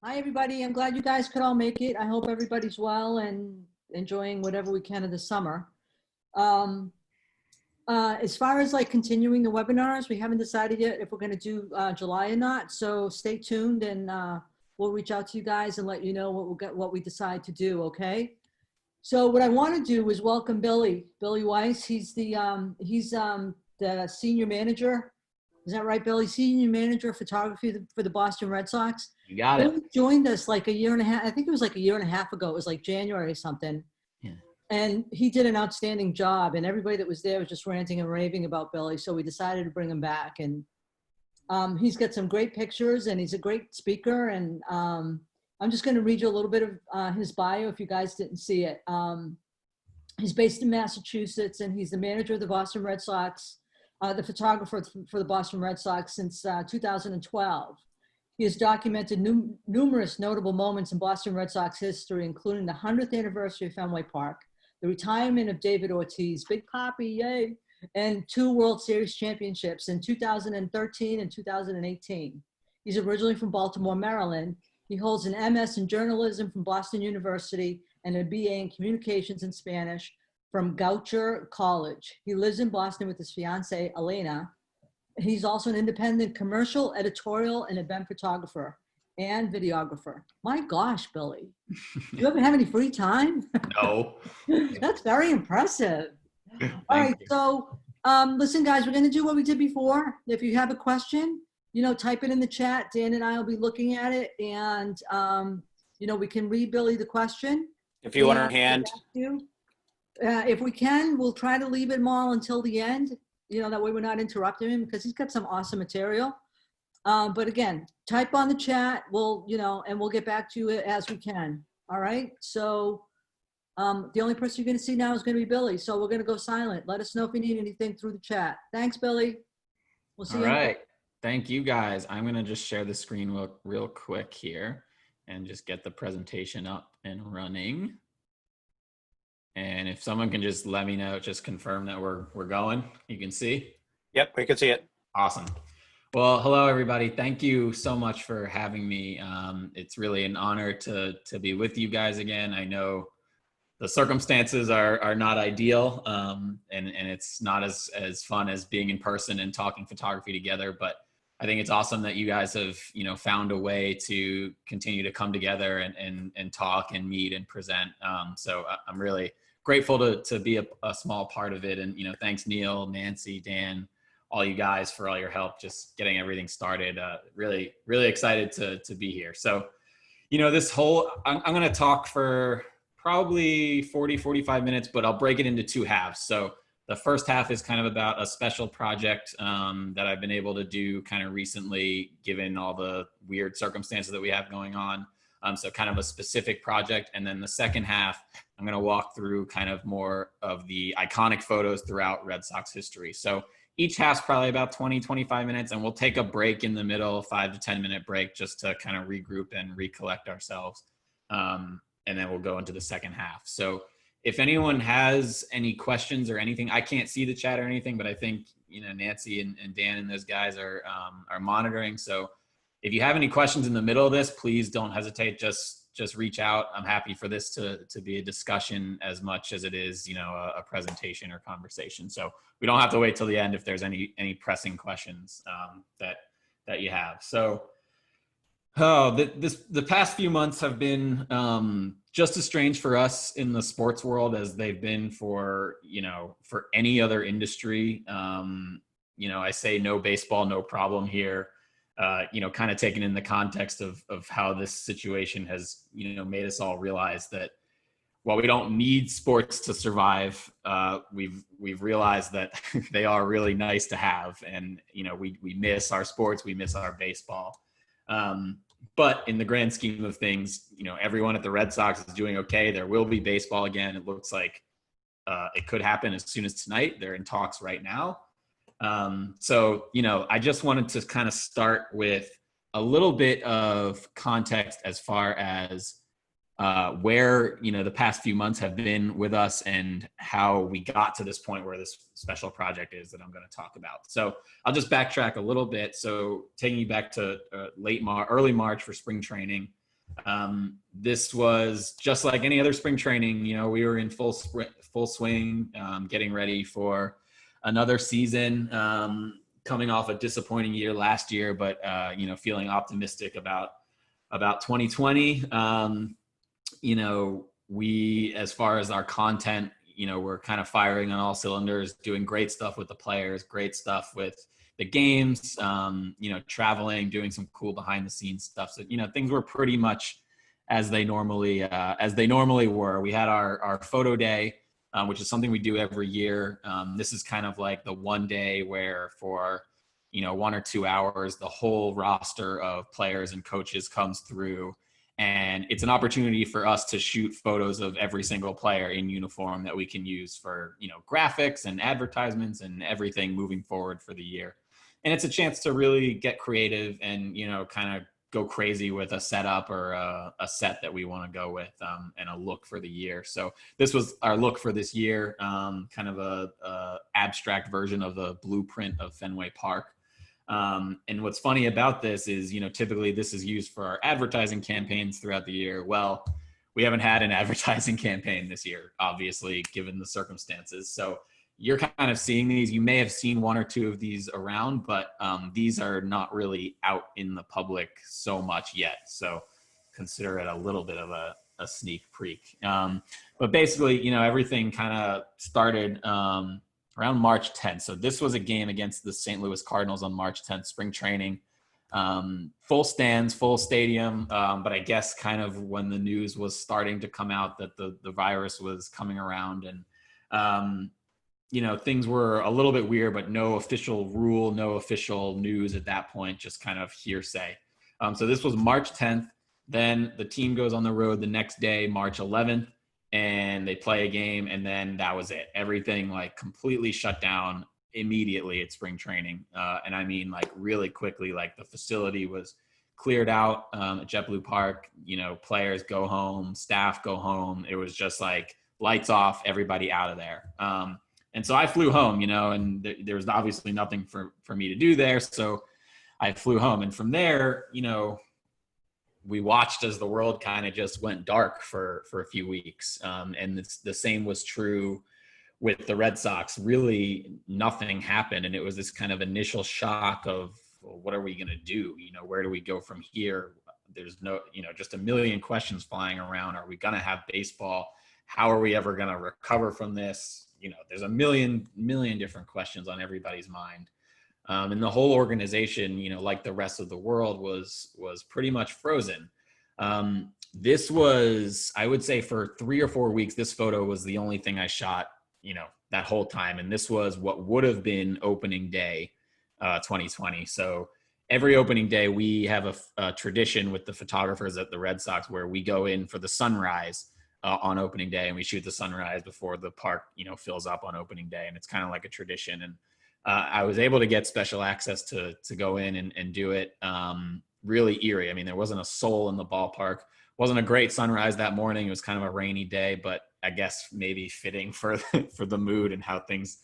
Hi, everybody. I'm glad you guys could all make it. I hope everybody's well and enjoying whatever we can of the summer. Um, as far as like continuing the webinars, we haven't decided yet if we're going to do July or not. So stay tuned and we'll reach out to you guys and let you know what we decide to do. Okay. So what I want to do is welcome Billie Weiss. He's the senior manager. Is that right, Billie? Senior manager of photography for the Boston Red Sox. You got it. Billie joined us like a year and a half. I think it was like a year and a half ago. It was like January or something. Yeah. And he did an outstanding job. And everybody that was there was just ranting and raving about Billie. So we decided to bring him back. And he's got some great pictures and he's a great speaker. And I'm just going to read you a little bit of his bio if you guys didn't see it. He's based in Massachusetts and he's the manager of the Boston Red Sox, the photographer for the Boston Red Sox since 2012. He has documented numerous notable moments in Boston Red Sox history, including the 100th anniversary of Fenway Park, the retirement of David Ortiz, Big Papi, yay, and 2 World Series championships in 2013 and 2018. He's originally from Baltimore, Maryland. He holds an MS in journalism from Boston University and a BA in communications in Spanish from Goucher College. He lives in Boston with his fiancée, Elena. He's also an independent commercial, editorial, and event photographer and videographer. My gosh, Billie, you ever have any free time? No. That's very impressive. All right, you. so listen, guys, we're going to do what we did before. If you have a question, type it in the chat. Dan and I will be looking at it, and we can read Billie the question. If you want a hand. If we can, we'll try to leave it all until the end. That way we're not interrupting him because he's got some awesome material. But again, type on the chat, and we'll get back to you as we can. All right. So the only person you're going to see now is going to be Billie. So we're going to go silent. Let us know if you need anything through the chat. Thanks, Billie. We'll see you. All right. Thank you, guys. I'm going to just share the screen real quick here and just get the presentation up and running. And if someone can just let me know, just confirm that we're going, you can see. Yep, we can see it. Awesome. Well, hello, everybody. Thank you so much for having me. It's really an honor to be with you guys again. I know the circumstances are not ideal, and it's not as fun as being in person and talking photography together, but I think it's awesome that you guys have, found a way to continue to come together and talk and meet and present. So I'm really grateful to be a small part of it. And, thanks Neil, Nancy, Dan, all you guys for all your help, just getting everything started. Really, really excited to be here. So, I'm going to talk for probably 45 minutes, but I'll break it into 2 halves. So the first half is kind of about a special project that I've been able to do kind of recently, given all the weird circumstances that we have going on. So kind of a specific project. And then the second half, I'm going to walk through kind of more of the iconic photos throughout Red Sox history. So each half's probably about 20-25 minutes, and we'll take a break in the middle, 5 to 10 minute break, just to kind of regroup and recollect ourselves. And then we'll go into the second half. So if anyone has any questions or anything, I can't see the chat or anything, but I think, Nancy and Dan and those guys are monitoring. So if you have any questions in the middle of this, please don't hesitate. Just reach out. I'm happy for this to be a discussion as much as it is, a presentation or conversation. So we don't have to wait till the end if there's any pressing questions that you have. So the past few months have been just as strange for us in the sports world as they've been for any other industry. I say no baseball, no problem here. Kind of taken in the context of how this situation has, made us all realize that while we don't need sports to survive, we've realized that they are really nice to have. And, we miss our sports, we miss our baseball. But in the grand scheme of things, everyone at the Red Sox is doing okay. There will be baseball again. It looks like it could happen as soon as tonight. They're in talks right now. So, I just wanted to kind of start with a little bit of context as far as where, the past few months have been with us and how we got to this point where this special project is that I'm going to talk about. So I'll just backtrack a little bit. So taking you back to early March for spring training, This was just like any other spring training. You know, we were in full swing, getting ready for another season, coming off a disappointing year last year, but you know, feeling optimistic about 2020. You know, we, as far as our content, you know, we're kind of firing on all cylinders, doing great stuff with the players, great stuff with the games, you know, traveling, doing some cool behind the scenes stuff. So, you know, things were pretty much as they normally were. We had our photo day, which is something we do every year. This is kind of like the one day where for, you know, 1 or 2 hours, the whole roster of players and coaches comes through. And it's an opportunity for us to shoot photos of every single player in uniform that we can use for, you know, graphics and advertisements and everything moving forward for the year. And it's a chance to really get creative and, you know, kind of go crazy with a setup or a set that we want to go with, and a look for the year. So this was our look for this year, kind of a abstract version of the blueprint of Fenway Park. And what's funny about this is, you know, typically this is used for our advertising campaigns throughout the year. Well, we haven't had an advertising campaign this year, obviously, given the circumstances. So you're kind of seeing these. You may have seen 1 or 2 of these around, but these are not really out in the public so much yet. So consider it a little bit of a sneak peek. But basically, you know, everything kind of started around March 10th. So this was a game against the St. Louis Cardinals on March 10th, spring training. Full stands, full stadium. But I guess kind of when the news was starting to come out that the virus was coming around, and you know, things were a little bit weird, but no official rule, no official news at that point, just kind of hearsay. So this was March 10th. Then the team goes on the road the next day, March 11th, and they play a game, and then that was it. Everything like completely shut down immediately at spring training. And I mean, like really quickly, like the facility was cleared out at JetBlue Park. You know, players go home, staff go home. It was just like lights off, everybody out of there. And so I flew home, you know, and there was obviously nothing for me to do there. So I flew home. And from there, you know, we watched as the world kind of just went dark for a few weeks. And the same was true with the Red Sox. Really nothing happened. And it was this kind of initial shock of, well, what are we going to do? You know, where do we go from here? There's no, you know, just a million questions flying around. Are we going to have baseball? How are we ever going to recover from this? You know, there's a million different questions on everybody's mind. And the whole organization, you know, like the rest of the world was pretty much frozen. This was, I would say for 3 or 4 weeks, this photo was the only thing I shot, you know, that whole time. And this was what would have been opening day, 2020. So every opening day, we have a tradition with the photographers at the Red Sox where we go in for the sunrise on opening day, and we shoot the sunrise before the park, you know, fills up on opening day. And it's kind of like a tradition. And I was able to get special access to go in and do it. Really eerie. I mean, there wasn't a soul in the ballpark. Wasn't a great sunrise that morning. It was kind of a rainy day, but I guess maybe fitting for the mood and how things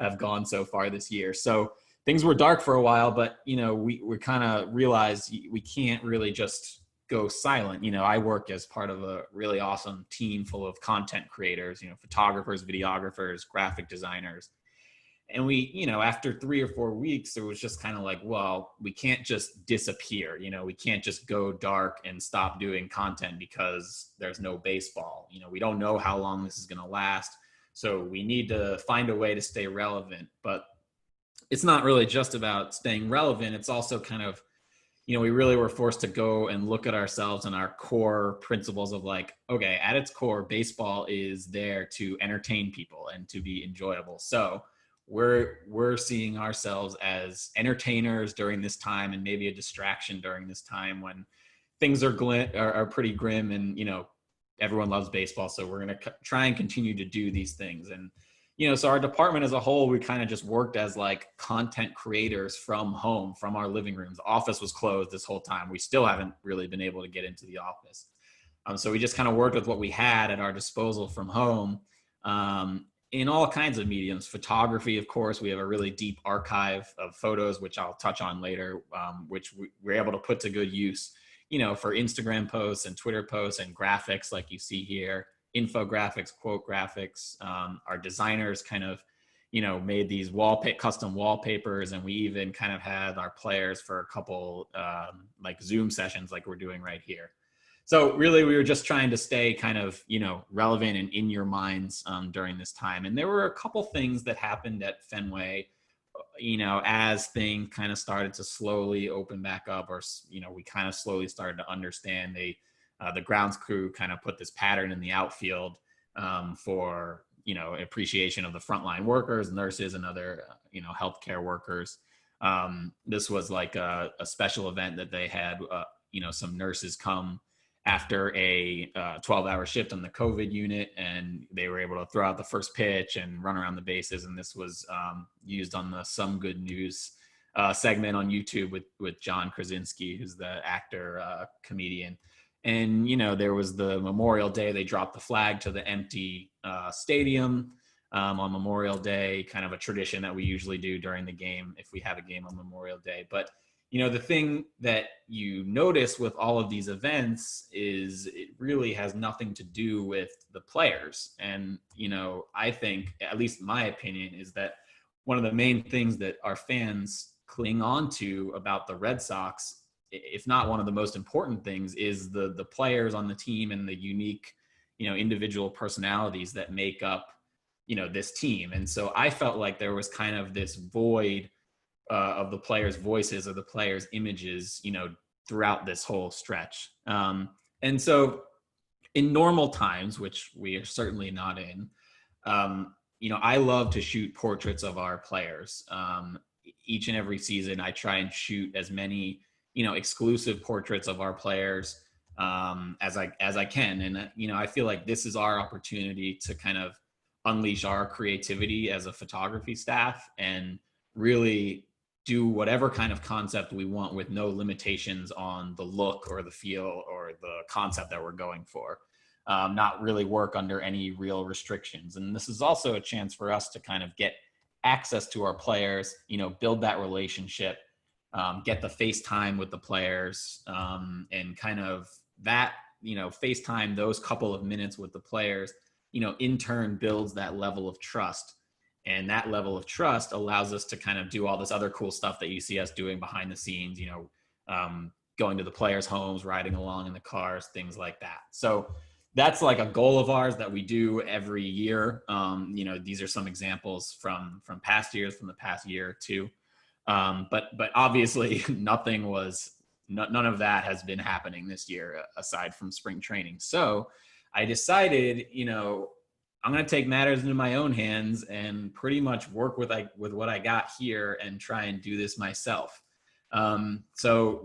have gone so far this year. So things were dark for a while, but you know, we kind of realized we can't really just go silent. You know, I work as part of a really awesome team full of content creators, you know, photographers, videographers, graphic designers. And we, you know, after 3 or 4 weeks, it was just kind of like, well, we can't just disappear. You know, we can't just go dark and stop doing content because there's no baseball. You know, we don't know how long this is going to last. So we need to find a way to stay relevant. But it's not really just about staying relevant. It's also kind of, you know, we really were forced to go and look at ourselves and our core principles of like, okay, at its core, baseball is there to entertain people and to be enjoyable. So we're seeing ourselves as entertainers during this time and maybe a distraction during this time when things are pretty grim, and, you know, everyone loves baseball. So we're going to try and continue to do these things. And, you know, so our department as a whole, we kind of just worked as like content creators from home, from our living rooms. The office was closed this whole time. We still haven't really been able to get into the office. So we just kind of worked with what we had at our disposal from home, in all kinds of mediums. Photography, of course, we have a really deep archive of photos, which I'll touch on later, which we're able to put to good use. for Instagram posts and Twitter posts and graphics like you see here, infographics, quote graphics. Our designers kind of, made these custom wallpapers, and we even kind of had our players for a couple like Zoom sessions like we're doing right here. So really, we were just trying to stay kind of, relevant and in your minds during this time. And there were a couple things that happened at Fenway, as things kind of started to slowly open back up, or, we kind of slowly started to understand the grounds crew kind of put this pattern in the outfield for, appreciation of the frontline workers, nurses, and other, healthcare workers. This was like a special event that they had, some nurses come after a 12-hour shift on the COVID unit, and they were able to throw out the first pitch and run around the bases. And this was used on the Some Good News segment on YouTube with John Krasinski, who's the actor, comedian. And, there was the Memorial Day. They dropped the flag to the empty stadium on Memorial Day, kind of a tradition that we usually do during the game if we have a game on Memorial Day. But the thing that you notice with all of these events is it really has nothing to do with the players. And, I think, at least my opinion, is that one of the main things that our fans cling on to about the Red Sox, if not one of the most important things, is the players on the team and the unique, individual personalities that make up, this team. And so I felt like there was kind of this void of the players' voices or the players' images, throughout this whole stretch. And so in normal times, which we are certainly not in, I love to shoot portraits of our players. Each and every season, I try and shoot as many, exclusive portraits of our players as I can. And, I feel like this is our opportunity to kind of unleash our creativity as a photography staff and really do whatever kind of concept we want with no limitations on the look or the feel or the concept that we're going for. Not really work under any real restrictions. And this is also a chance for us to kind of get access to our players, build that relationship, get the FaceTime with the players, and kind of that, FaceTime, those couple of minutes with the players, in turn builds that level of trust. And that level of trust allows us to kind of do all this other cool stuff that you see us doing behind the scenes, going to the players' homes, riding along in the cars, things like that. So that's like a goal of ours that we do every year. These are some examples from past years, from the past year or two. But obviously none of that has been happening this year aside from spring training. So I decided, I'm going to take matters into my own hands and pretty much work with what I got here and try and do this myself. So,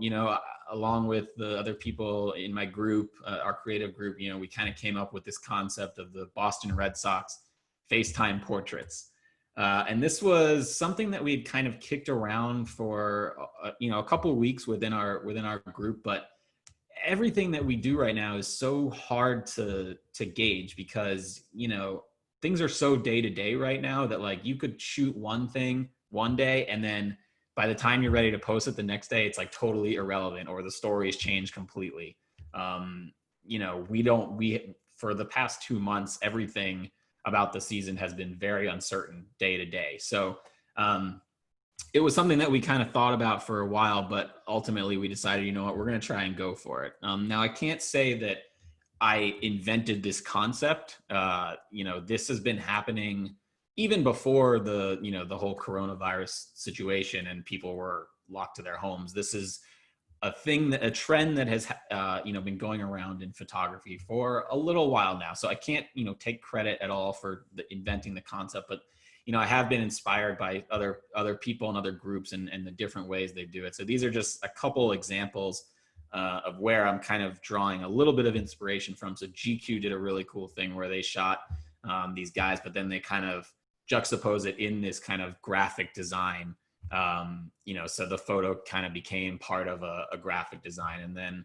along with the other people in my group, our creative group, we kind of came up with this concept of the Boston Red Sox FaceTime portraits. And this was something that we'd kind of kicked around for, a couple of weeks within our group, but everything that we do right now is so hard to gauge because, things are so day to day right now that like you could shoot one thing one day and then by the time you're ready to post it the next day, it's like totally irrelevant or the story's changed completely. We for the past 2 months, everything about the season has been very uncertain day to day. So, it was something that we kind of thought about for a while, but ultimately we decided, we're going to try and go for it. Now I can't say that I invented this concept. This has been happening even before the whole coronavirus situation and people were locked to their homes. This is a trend that has, been going around in photography for a little while now. So I can't, take credit at all for inventing the concept, but I have been inspired by other people and other groups and the different ways they do it. So these are just a couple examples of where I'm kind of drawing a little bit of inspiration from. So GQ did a really cool thing where they shot these guys, but then they kind of juxtapose it in this kind of graphic design. So the photo kind of became part of a graphic design. And then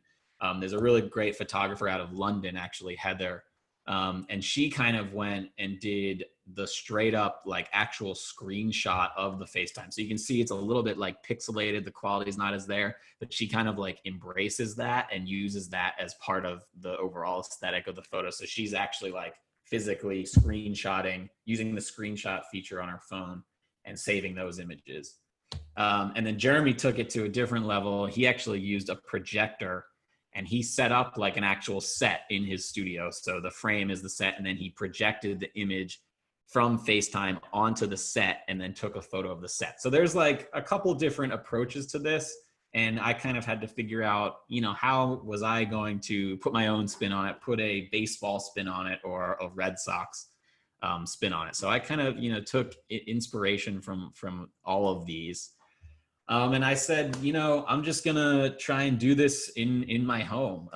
there's a really great photographer out of London, actually, Heather. And she kind of went and did the straight up like actual screenshot of the FaceTime. So you can see it's a little bit like pixelated. The quality is not as there, but she kind of like embraces that and uses that as part of the overall aesthetic of the photo. So she's actually like physically screenshotting, using the screenshot feature on her phone and saving those images. And then Jeremy took it to a different level. He actually used a projector and he set up like an actual set in his studio. So the frame is the set, and then he projected the image from FaceTime onto the set and then took a photo of the set. So there's like a couple different approaches to this. And I kind of had to figure out, you know, how was I going to put my own spin on it, put a baseball spin on it or a Red Sox spin on it. So I kind of, you know, took inspiration from all of these. And I said, you know, I'm just going to try and do this in my home.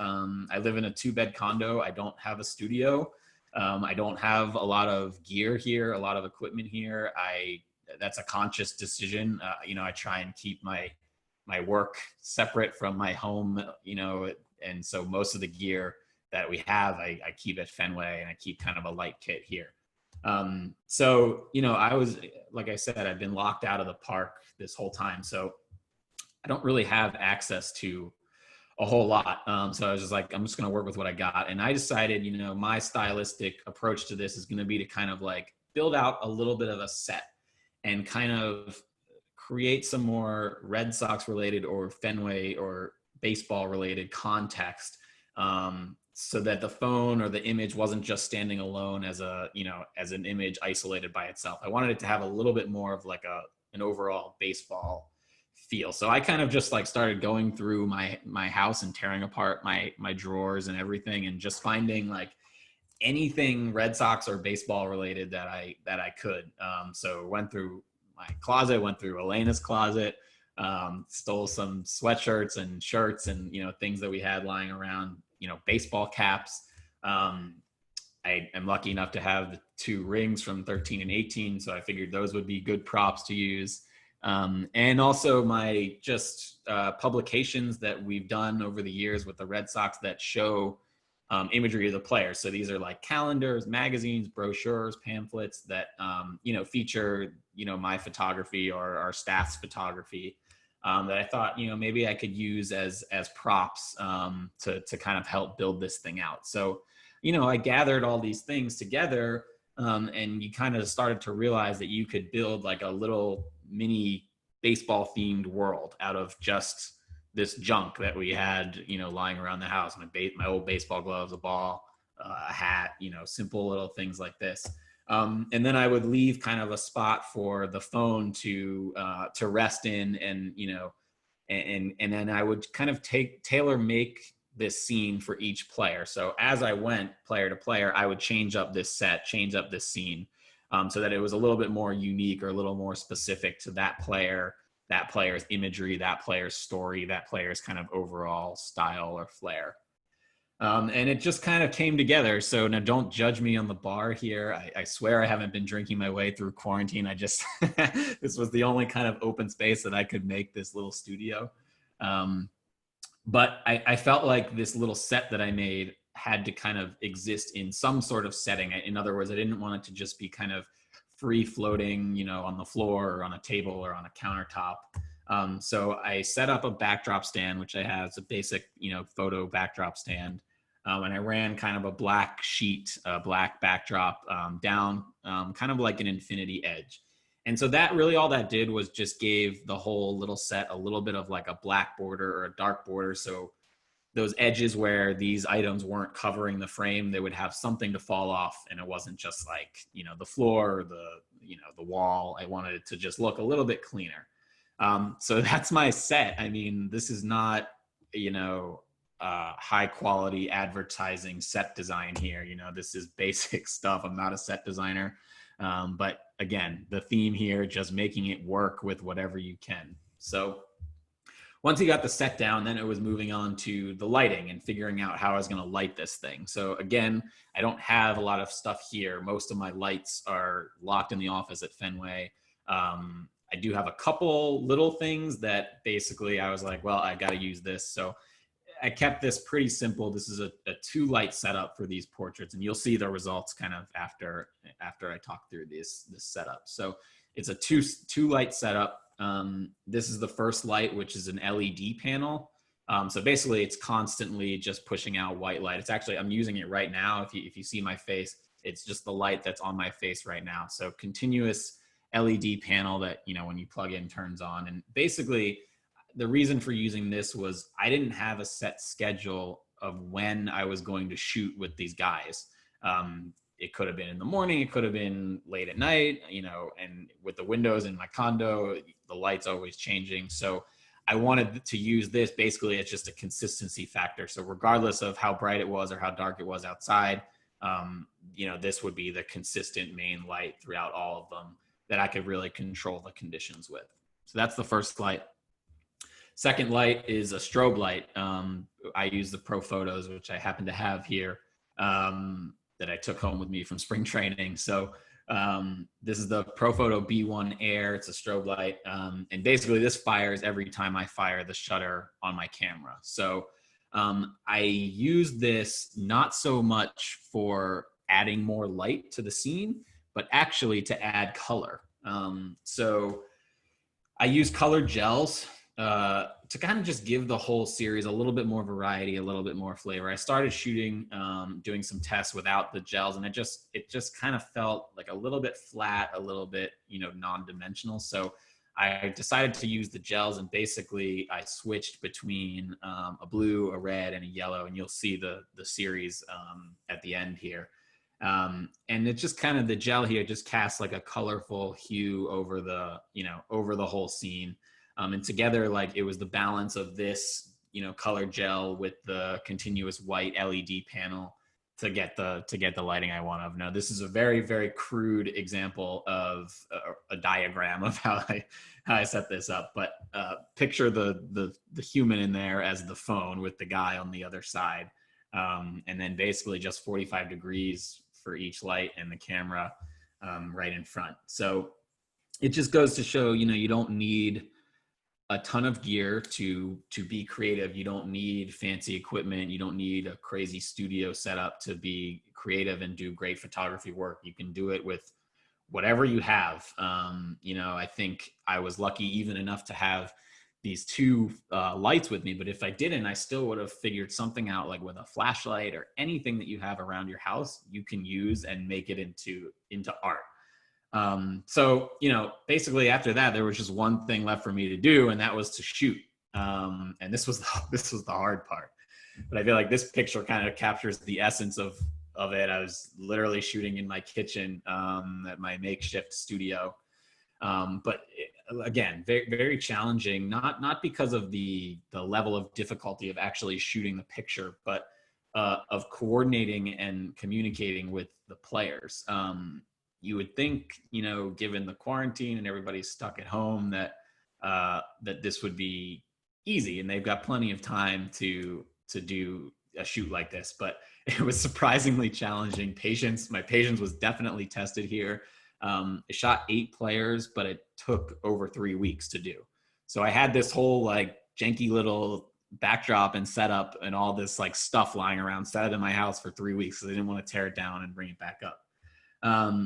I live in a 2-bed condo. I don't have a studio. I don't have a lot of gear here, a lot of equipment here. That's a conscious decision. You know, I try and keep my work separate from my home, you know, and so most of the gear that we have, I keep at Fenway, and I keep kind of a light kit here. So, you know, I was, like I said, I've been locked out of the park this whole time. So I don't really have access to a whole lot. So I was just like, I'm just going to work with what I got. And I decided, you know, my stylistic approach to this is going to be to kind of like build out a little bit of a set and kind of create some more Red Sox related or Fenway or baseball related context. So that the phone or the image wasn't just standing alone as a, you know, as an image isolated by itself. I wanted it to have a little bit more of like an overall baseball feel. So I kind of just like started going through my house and tearing apart my drawers and everything, and just finding like anything Red Sox or baseball related that I could. So went through my closet, went through Elena's closet, stole some sweatshirts and shirts and, you know, things that we had lying around, you know, baseball caps. I am lucky enough to have the 2 rings from 13 and 18. So I figured those would be good props to use. And also my just publications that we've done over the years with the Red Sox that show imagery of the players. So these are like calendars, magazines, brochures, pamphlets that, you know, feature, you know, my photography or our staff's photography. That I thought, you know, maybe I could use as props to kind of help build this thing out. So, you know, I gathered all these things together, and you kind of started to realize that you could build like a little mini baseball themed world out of just this junk that we had, you know, lying around the house. My old baseball gloves, a ball, a hat, you know, simple little things like this. And then I would leave kind of a spot for the phone to rest in, and, you know, and then I would kind of tailor make this scene for each player. So as I went player to player, I would change up this set, change up this scene, so that it was a little bit more unique or a little more specific to that player, that player's imagery, that player's story, that player's kind of overall style or flair. And it just kind of came together. So now don't judge me on the bar here. I swear I haven't been drinking my way through quarantine. I just, this was the only kind of open space that I could make this little studio. But I felt like this little set that I made had to kind of exist in some sort of setting. In other words, I didn't want it to just be kind of free floating, you know, on the floor or on a table or on a countertop. So I set up a backdrop stand, which I have. It's a basic, you know, photo backdrop stand. And I ran kind of a black sheet, black backdrop down, kind of like an infinity edge. And so that really all that did was just gave the whole little set a little bit of like a black border or a dark border. So those edges where these items weren't covering the frame, they would have something to fall off. And it wasn't just like, you know, the floor or the wall. I wanted it to just look a little bit cleaner. So that's my set. I mean, this is not, you know, high quality advertising set design here. You know, this is basic stuff. I'm not a set designer. But again, the theme here, just making it work with whatever you can. So once you got the set down, then it was moving on to the lighting and figuring out how I was going to light this thing. So again, I don't have a lot of stuff here. Most of my lights are locked in the office at Fenway. I do have a couple little things that basically I was like, well, I got to use this. So I kept this pretty simple. This is a 2-light setup for these portraits, and you'll see the results kind of after I talk through this setup. So it's a two light setup. This is the first light, which is an LED panel. So basically it's constantly just pushing out white light. It's actually, I'm using it right now. If you see my face, it's just the light that's on my face right now. So continuous LED panel that, you know, when you plug in turns on. And basically the reason for using this was I didn't have a set schedule of when I was going to shoot with these guys. It could have been in the morning, it could have been late at night, you know, and with the windows in my condo, the light's always changing. So I wanted to use this basically as just a consistency factor. So regardless of how bright it was or how dark it was outside, you know, this would be the consistent main light throughout all of them that I could really control the conditions with. So that's the first light. Second light is a strobe light. I use the Pro Photos, which I happen to have here, that I took home with me from spring training. So this is the Pro Photo B1 Air. It's a strobe light. And basically this fires every time I fire the shutter on my camera. So I use this not so much for adding more light to the scene, but actually to add color. So I use colored gels to kind of just give the whole series a little bit more variety, a little bit more flavor. I started shooting, doing some tests without the gels, and it just kind of felt like a little bit flat, a little bit, you know, non-dimensional. So I decided to use the gels, and basically I switched between a blue, a red, and a yellow, and you'll see the series at the end here. And it's just kind of, the gel here just casts like a colorful hue over the, you know, over the whole scene. And together, like, it was the balance of this, you know, colored gel with the continuous white LED panel to get the lighting I want of. Now, this is a very, very crude example of a diagram of how I set this up, but picture the human in there as the phone with the guy on the other side. And then basically just 45 degrees for each light and the camera right in front. So it just goes to show, you know, you don't need a ton of gear to be creative. You don't need fancy equipment. You don't need a crazy studio setup to be creative and do great photography work. You can do it with whatever you have. You know, I think I was lucky even enough to have these two lights with me, but if I didn't, I still would have figured something out, like with a flashlight or anything that you have around your house, you can use and make it into art. So, you know, basically after that, there was just one thing left for me to do, and that was to shoot. And this was the hard part, but I feel like this picture kind of captures the essence of it. I was literally shooting in my kitchen, at my makeshift studio. But again, very, very challenging, not because of the level of difficulty of actually shooting the picture, but, of coordinating and communicating with the players. You would think, you know, given the quarantine and everybody's stuck at home, that this would be easy and they've got plenty of time to do a shoot like this, but it was surprisingly challenging. My patience was definitely tested here. It shot 8 players, but it took over 3 weeks to do. So I had this whole like janky little backdrop and setup and all this like stuff lying around set it in my house for 3 weeks because I didn't want to tear it down and bring it back up.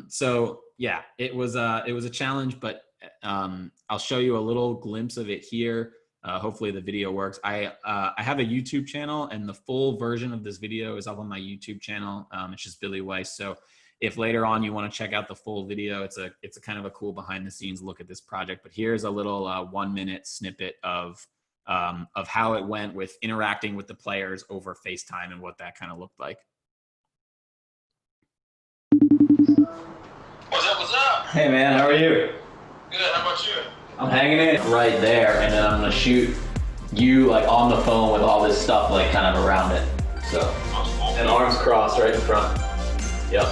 So yeah, it was a challenge, but I'll show you a little glimpse of it here. Hopefully the video works. I have a YouTube channel, and the full version of this video is up on my YouTube channel. It's just Billie Weiss. So if later on you want to check out the full video, it's a kind of a cool behind the scenes look at this project. But here's a little 1-minute snippet of how it went with interacting with the players over FaceTime and what that kind of looked like. What's up? Hey man, how are you? Good, how about you? I'm hanging in right there, and then I'm gonna shoot you like on the phone with all this stuff like kind of around it. So, and arms crossed right in front. Yep.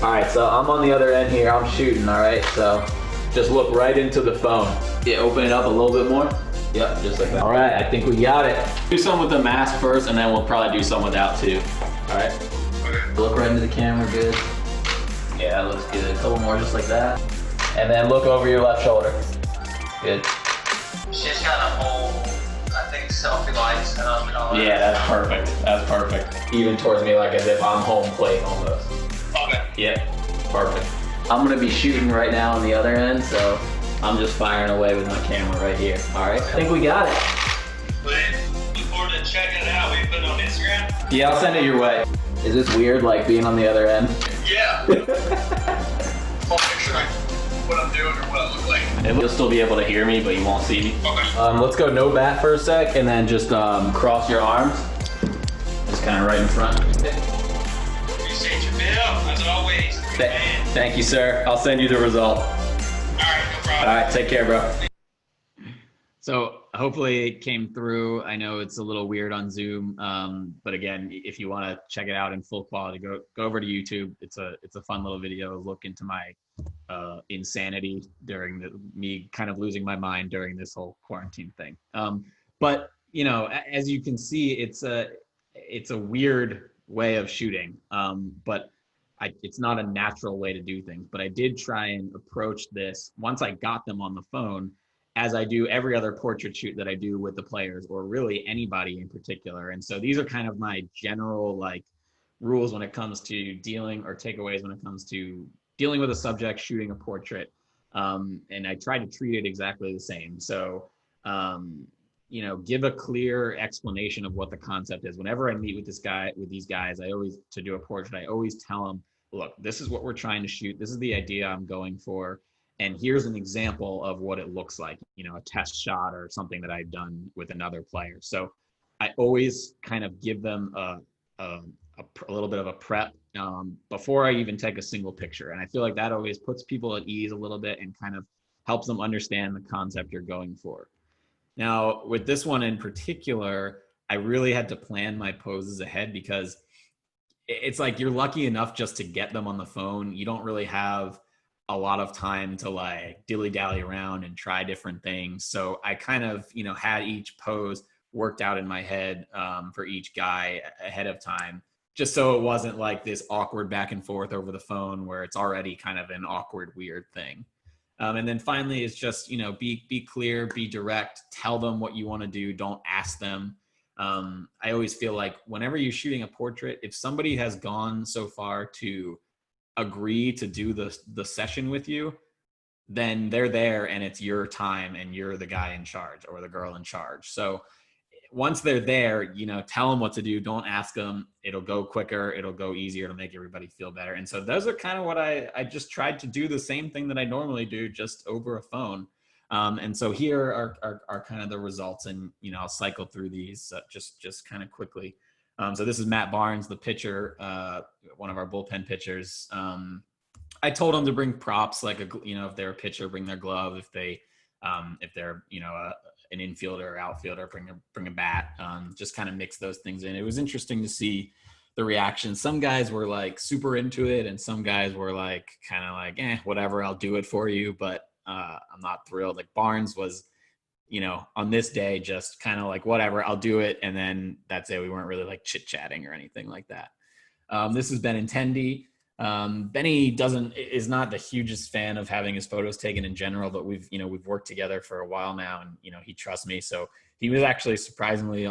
All right, so I'm on the other end here. I'm shooting, all right? So just look right into the phone. Yeah, open it up a little bit more. Yep, just like that. All right, I think we got it. Do some with the mask first, and then we'll probably do some without too. All right? Okay. Look right into the camera, good. Yeah, that looks good. A couple more just like that. And then look over your left shoulder. Good. She's got a whole, I think, selfie lights and Yeah, that's perfect. That's perfect. Even towards me, like as if I'm home plate almost. Okay. Yep, perfect. I'm gonna be shooting right now on the other end, so I'm just firing away with my camera right here. All right, I think we got it. Please, look forward to checking it out. We put it on Instagram. Yeah, I'll send it your way. Is this weird, like being on the other end? Yeah. I'll make sure I what I'm doing or what I look like. You'll still be able to hear me, but you won't see me. Okay. Let's go no bat for a sec, and then just cross your arms. Just kind of right in front. Appreciate your video, as always. Man. Thank you, sir. I'll send you the result. All right, no problem. All right, take care, bro. So hopefully it came through. I know it's a little weird on Zoom, but again, if you want to check it out in full quality, go over to YouTube. It's a fun little video. Look into my insanity during me kind of losing my mind during this whole quarantine thing. But you know, as you can see, it's a weird way of shooting, but it's not a natural way to do things. But I did try and approach this once I got them on the phone, as I do every other portrait shoot that I do with the players, or really anybody in particular. And so these are kind of my general like rules when it comes to dealing, or takeaways when it comes to dealing with a subject, shooting a portrait. And I try to treat it exactly the same. So, you know, give a clear explanation of what the concept is. Whenever I meet with these guys, to do a portrait, I always tell them, look, this is what we're trying to shoot. This is the idea I'm going for. And here's an example of what it looks like, you know, a test shot or something that I've done with another player. So I always kind of give them a little bit of a prep before I even take a single picture. And I feel like that always puts people at ease a little bit and kind of helps them understand the concept you're going for. Now, with this one in particular, I really had to plan my poses ahead, because it's like you're lucky enough just to get them on the phone. You don't really have a lot of time to like dilly-dally around and try different things. So I kind of, you know, had each pose worked out in my head for each guy ahead of time, just so it wasn't like this awkward back and forth over the phone where it's already kind of an awkward, weird thing. And then finally, it's just, you know, be clear, be direct, tell them what you want to do. Don't ask them. I always feel like whenever you're shooting a portrait, if somebody has gone so far to agree to do the session with you, then they're there and it's your time and you're the guy in charge or the girl in charge. So once they're there, you know, tell them what to do. Don't ask them. It'll go quicker. It'll go easier to make everybody feel better. And so those are kind of what I just tried to do, the same thing that I normally do, just over a phone. And so here are kind of the results, and, you know, I'll cycle through these just kind of quickly. So this is Matt Barnes, the pitcher, one of our bullpen pitchers. I told him to bring props, like, you know, if they're a pitcher, bring their glove. If they're, you know, an infielder or outfielder, bring a bat. Just kind of mix those things in. It was interesting to see the reaction. Some guys were like super into it, and some guys were like kind of like, whatever, I'll do it for you. But I'm not thrilled. Like Barnes was, you know, on this day, just kind of like, whatever, I'll do it. And then that's it. We weren't really like chit chatting or anything like that. This is Benintendi. Benny is not the hugest fan of having his photos taken in general, but we've worked together for a while now, and, you know, he trusts me. So he was actually surprisingly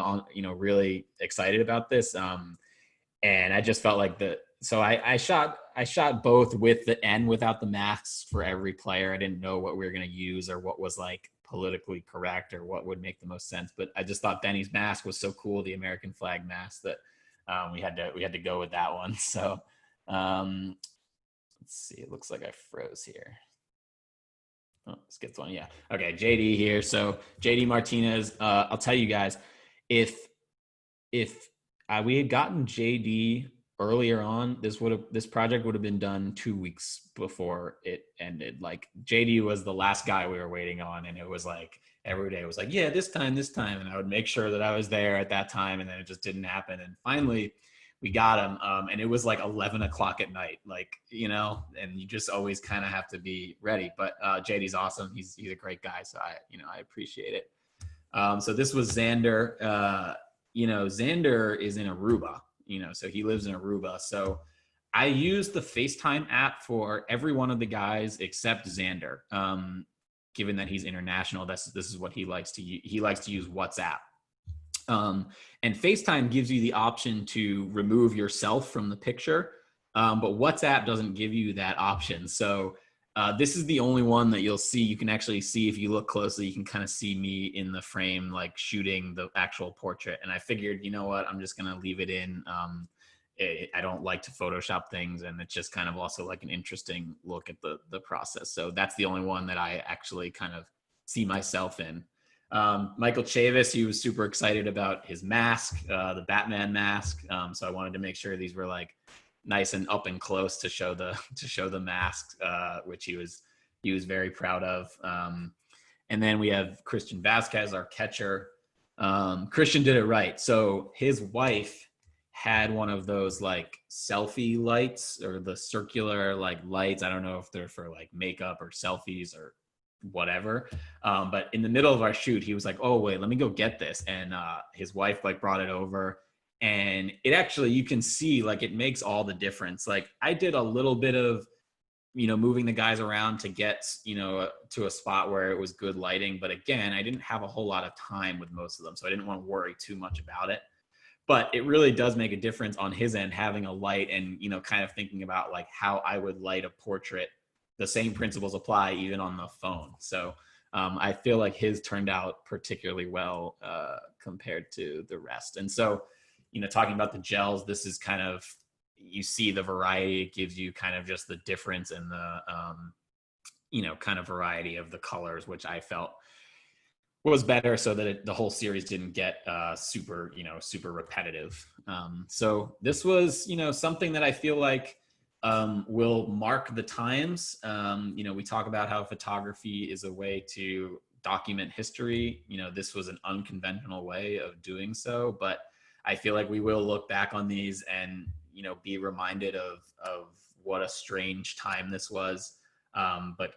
really excited about this. And I just felt like I shot both with and without the masks for every player. I didn't know what we were going to use or what was like politically correct or what would make the most sense. But I just thought Benny's mask was so cool, the American flag mask, that we had to go with that one. So let's see, it looks like I froze here. Oh, skipped one. Yeah. Okay. JD here. So JD Martinez, I'll tell you guys, if we had gotten JD earlier on, this project would have been done 2 weeks before it ended. Like JD was the last guy we were waiting on, and it was like every day was like, yeah, this time, and I would make sure that I was there at that time, and then it just didn't happen. And finally we got him, and it was like 11 o'clock at night, like, you know, and you just always kind of have to be ready. But JD's awesome. He's a great guy, so I appreciate it. So this was Xander. You know, Xander is in Aruba, you know, so he lives in Aruba. So I used the FaceTime app for every one of the guys except Xander. Given that he's international, this is what he likes to use. He likes to use WhatsApp. And FaceTime gives you the option to remove yourself from the picture, but WhatsApp doesn't give you that option. So this is the only one that you'll see. You can actually see, if you look closely, you can kind of see me in the frame, like shooting the actual portrait. And I figured, you know what, I'm just going to leave it in. I don't like to Photoshop things, and it's just kind of also like an interesting look at the process. So that's the only one that I actually kind of see myself in. Michael Chavis, he was super excited about his mask, the Batman mask. So I wanted to make sure these were like nice and up and close to show the mask, which he was very proud of. And then we have Christian Vasquez, our catcher. Christian did it right. So his wife had one of those like selfie lights, or the circular like lights. I don't know if they're for like makeup or selfies or whatever. But in the middle of our shoot, he was like, oh wait, let me go get this. And his wife like brought it over, and it actually, you can see like it makes all the difference. Like I did a little bit of, moving the guys around to get, to a spot where it was good lighting. But again, I didn't have a whole lot of time with most of them, so I didn't want to worry too much about it. But it really does make a difference on his end, having a light and, kind of thinking about like how I would light a portrait. The same principles apply even on the phone. So I feel like his turned out particularly well compared to the rest. And so, talking about the gels, this is kind of, you see the variety. It gives you kind of just the difference in the, kind of variety of the colors, which I felt was better, so that the whole series didn't get super repetitive. So this was, something that I feel like will mark the times. We talk about how photography is a way to document history. This was an unconventional way of doing so, but I feel like we will look back on these and, be reminded of what a strange time this was. But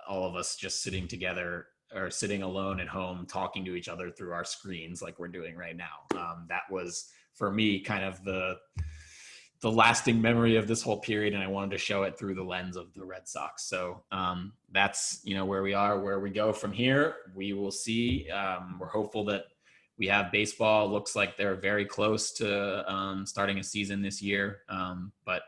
all of us just sitting together, or sitting alone at home, talking to each other through our screens like we're doing right now. That was, for me, kind of the lasting memory of this whole period, and I wanted to show it through the lens of the Red Sox. So that's, where we are. Where we go from here, we will see. We're hopeful that we have baseball. Looks like they're very close to starting a season this year, but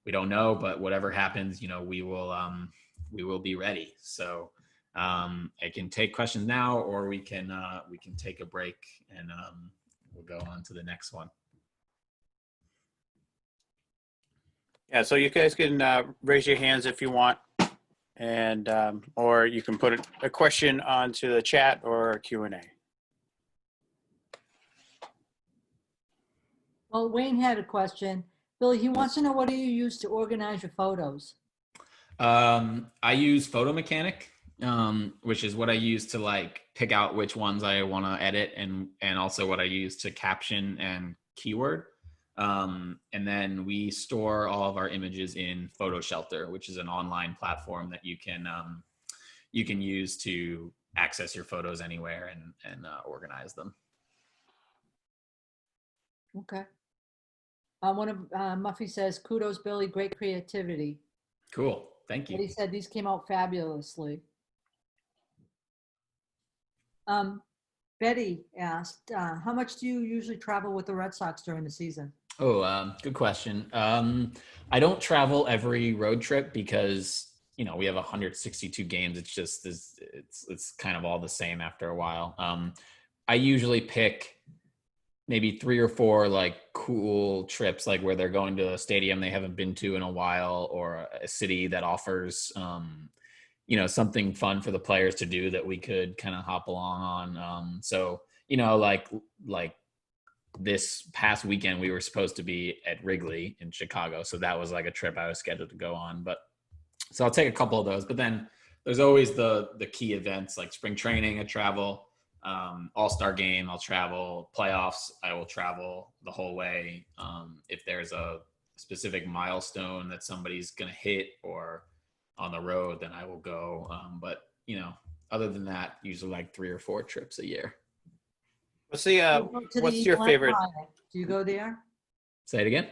we don't know. But whatever happens, we will be ready. So I can take questions now, or we can take a break, and we'll go on to the next one. Yeah, so you guys can raise your hands if you want, and or you can put a question onto the chat or a Q&A. Well, Wayne had a question. Billy, he wants to know, what do you use to organize your photos? I use Photo Mechanic, which is what I use to like pick out which ones I want to edit, and also what I use to caption and keyword. And then we store all of our images in Photo Shelter, which is an online platform that you can use to access your photos anywhere and organize them. Okay. One of Muffy says, kudos, Billy, great creativity. Cool. Thank you. But he said these came out fabulously. Betty asked, how much do you usually travel with the Red Sox during the season? Oh, good question. I don't travel every road trip because, we have 162 games. It's just, it's kind of all the same after a while. I usually pick maybe 3 or 4 like cool trips, like where they're going to a stadium they haven't been to in a while, or a city that offers, something fun for the players to do that we could kind of hop along on. So, like this past weekend, we were supposed to be at Wrigley in Chicago. So that was like a trip I was scheduled to go on. But so I'll take a couple of those, but then there's always the key events like spring training, I travel, All-Star game, I'll travel, playoffs, I will travel the whole way. If there's a specific milestone that somebody's going to hit or on the road, then I will go. But, other than that, usually like 3 or 4 trips a year. What's your favorite? Empire. Do you go there? Say it again.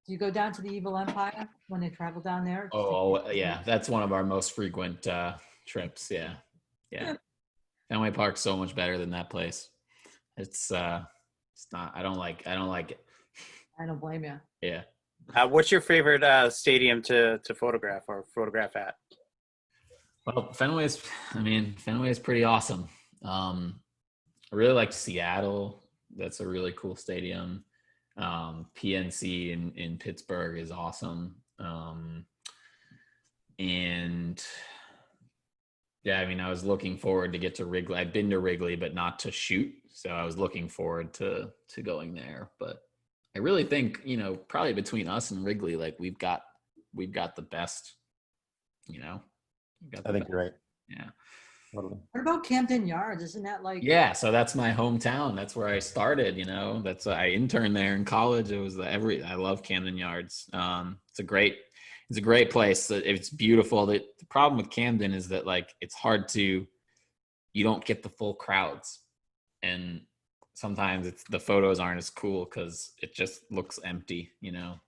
Do you go down to the Evil Empire when they travel down there? Oh, yeah. That's one of our most frequent trips. Yeah. Fenway Park's so much better than that place. It's not. I don't like it. I don't blame you. Yeah. What's your favorite stadium to photograph or photograph at? Well, Fenway is pretty awesome. I really like Seattle. That's a really cool stadium. PNC in Pittsburgh is awesome. And yeah, I mean, I was looking forward to get to Wrigley. I'd been to Wrigley, but not to shoot. So I was looking forward to going there. But I really think, probably between us and Wrigley, like we've got the best, I think you're right. Yeah. Totally. What about Camden Yards? Isn't that like? Yeah, so that's my hometown. That's where I started. That's I interned there in college. It was I love Camden Yards. It's a great place. It's beautiful. The problem with Camden is that like it's hard you don't get the full crowds, and sometimes the photos aren't as cool because it just looks empty.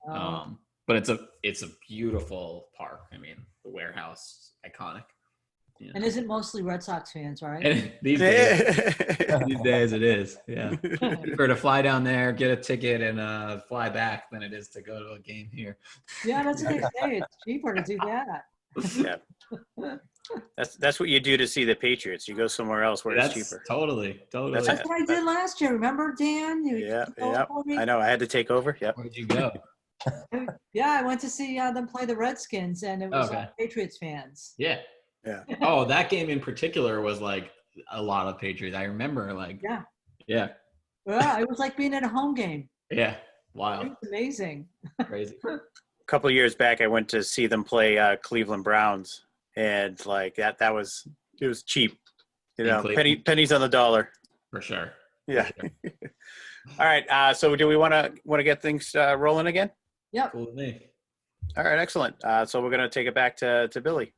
Oh. But it's a beautiful park. I mean, the warehouse, iconic. And isn't mostly Red Sox fans, right? And these days it is. Yeah. Cheaper to fly down there, get a ticket, and fly back than it is to go to a game here. Yeah, that's what they say. It's cheaper to do that. Yeah. That's what you do to see the Patriots. You go somewhere else where it's cheaper. Totally. That's That's what I did last year. Remember, Dan? Yeah. I know. I had to take over. Yep. Where'd you go? Yeah, I went to see them play the Redskins, and it was Okay. all Patriots fans. Yeah. Yeah. Oh, that game in particular was like a lot of Patriots. I remember like. Yeah. Yeah. Yeah, it was like being at a home game. Yeah. It Wild. was amazing. Crazy. A couple of years back, I went to see them play Cleveland Browns, and like it was cheap. Pennies on the dollar. For sure. Yeah. For sure. All right. So do we want to get things rolling again? Yep. Cool with me. All right. Excellent. So we're going to take it back to Billie.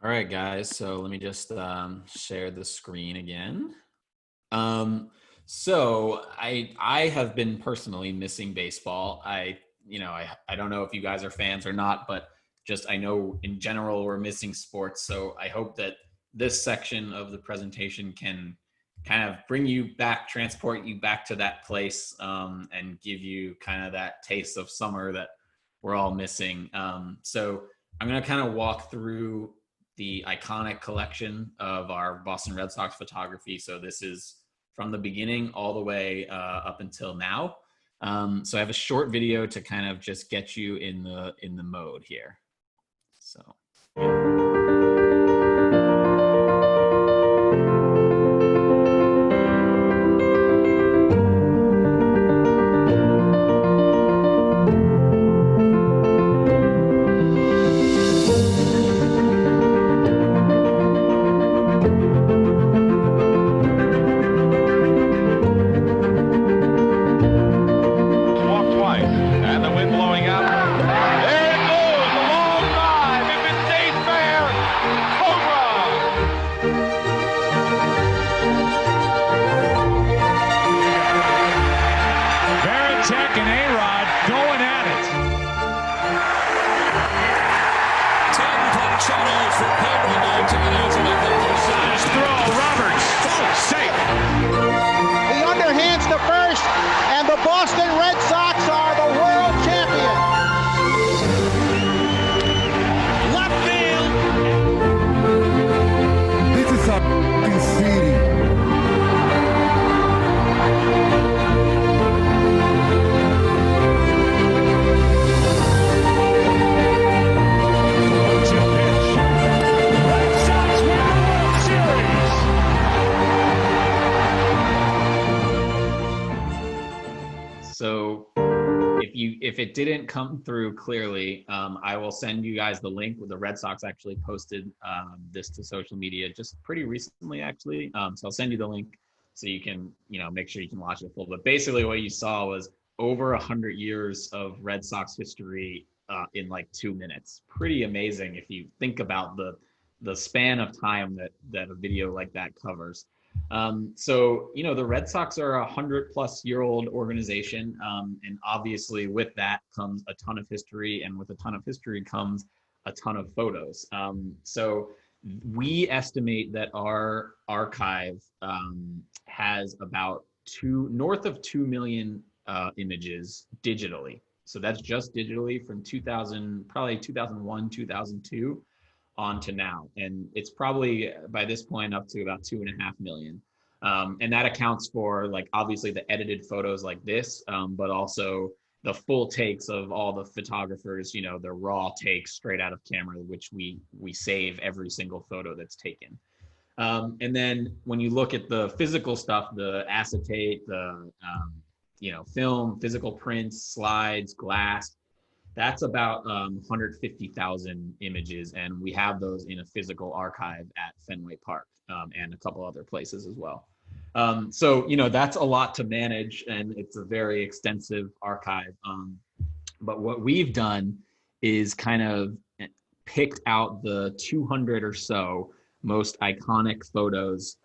All right, guys. So let me just share the screen again. So I have been personally missing baseball. I don't know if you guys are fans or not, but just I know in general we're missing sports. So I hope that this section of the presentation can kind of bring you back, transport you back to that place, and give you kind of that taste of summer that we're all missing. So I'm going to kind of walk through the iconic collection of our Boston Red Sox photography. So this is from the beginning all the way up until now. So I have a short video to kind of just get you in the mode here. So. He underhands to first, and the Boston Red Sox are the world champions. Left field. This is a f***ing city. So if it didn't come through clearly, I will send you guys the link. The Red Sox actually posted this to social media just pretty recently, actually. So I'll send you the link so you can, make sure you can watch it full. But basically what you saw was over 100 years of Red Sox history in like 2 minutes. Pretty amazing if you think about the span of time that a video like that covers. So, the Red Sox are 100-plus-year-old organization. And obviously with that comes a ton of history, and with a ton of history comes a ton of photos. So We estimate that our archive has about north of 2 million images digitally. So that's just digitally from 2000, probably 2001, 2002 on to now. And it's probably by this point up to about 2.5 million. And that accounts for like obviously the edited photos like this, but also the full takes of all the photographers, you know, the raw takes straight out of camera, which we save every single photo that's taken. And then when you look at the physical stuff, the acetate, the you know, film, physical prints, slides, glass, that's about 150,000 images, and we have those in a physical archive at Fenway Park and a couple other places as well. So, you know, that's a lot to manage, and it's a very extensive archive. But what we've done is kind of picked out the 200 or so most iconic photos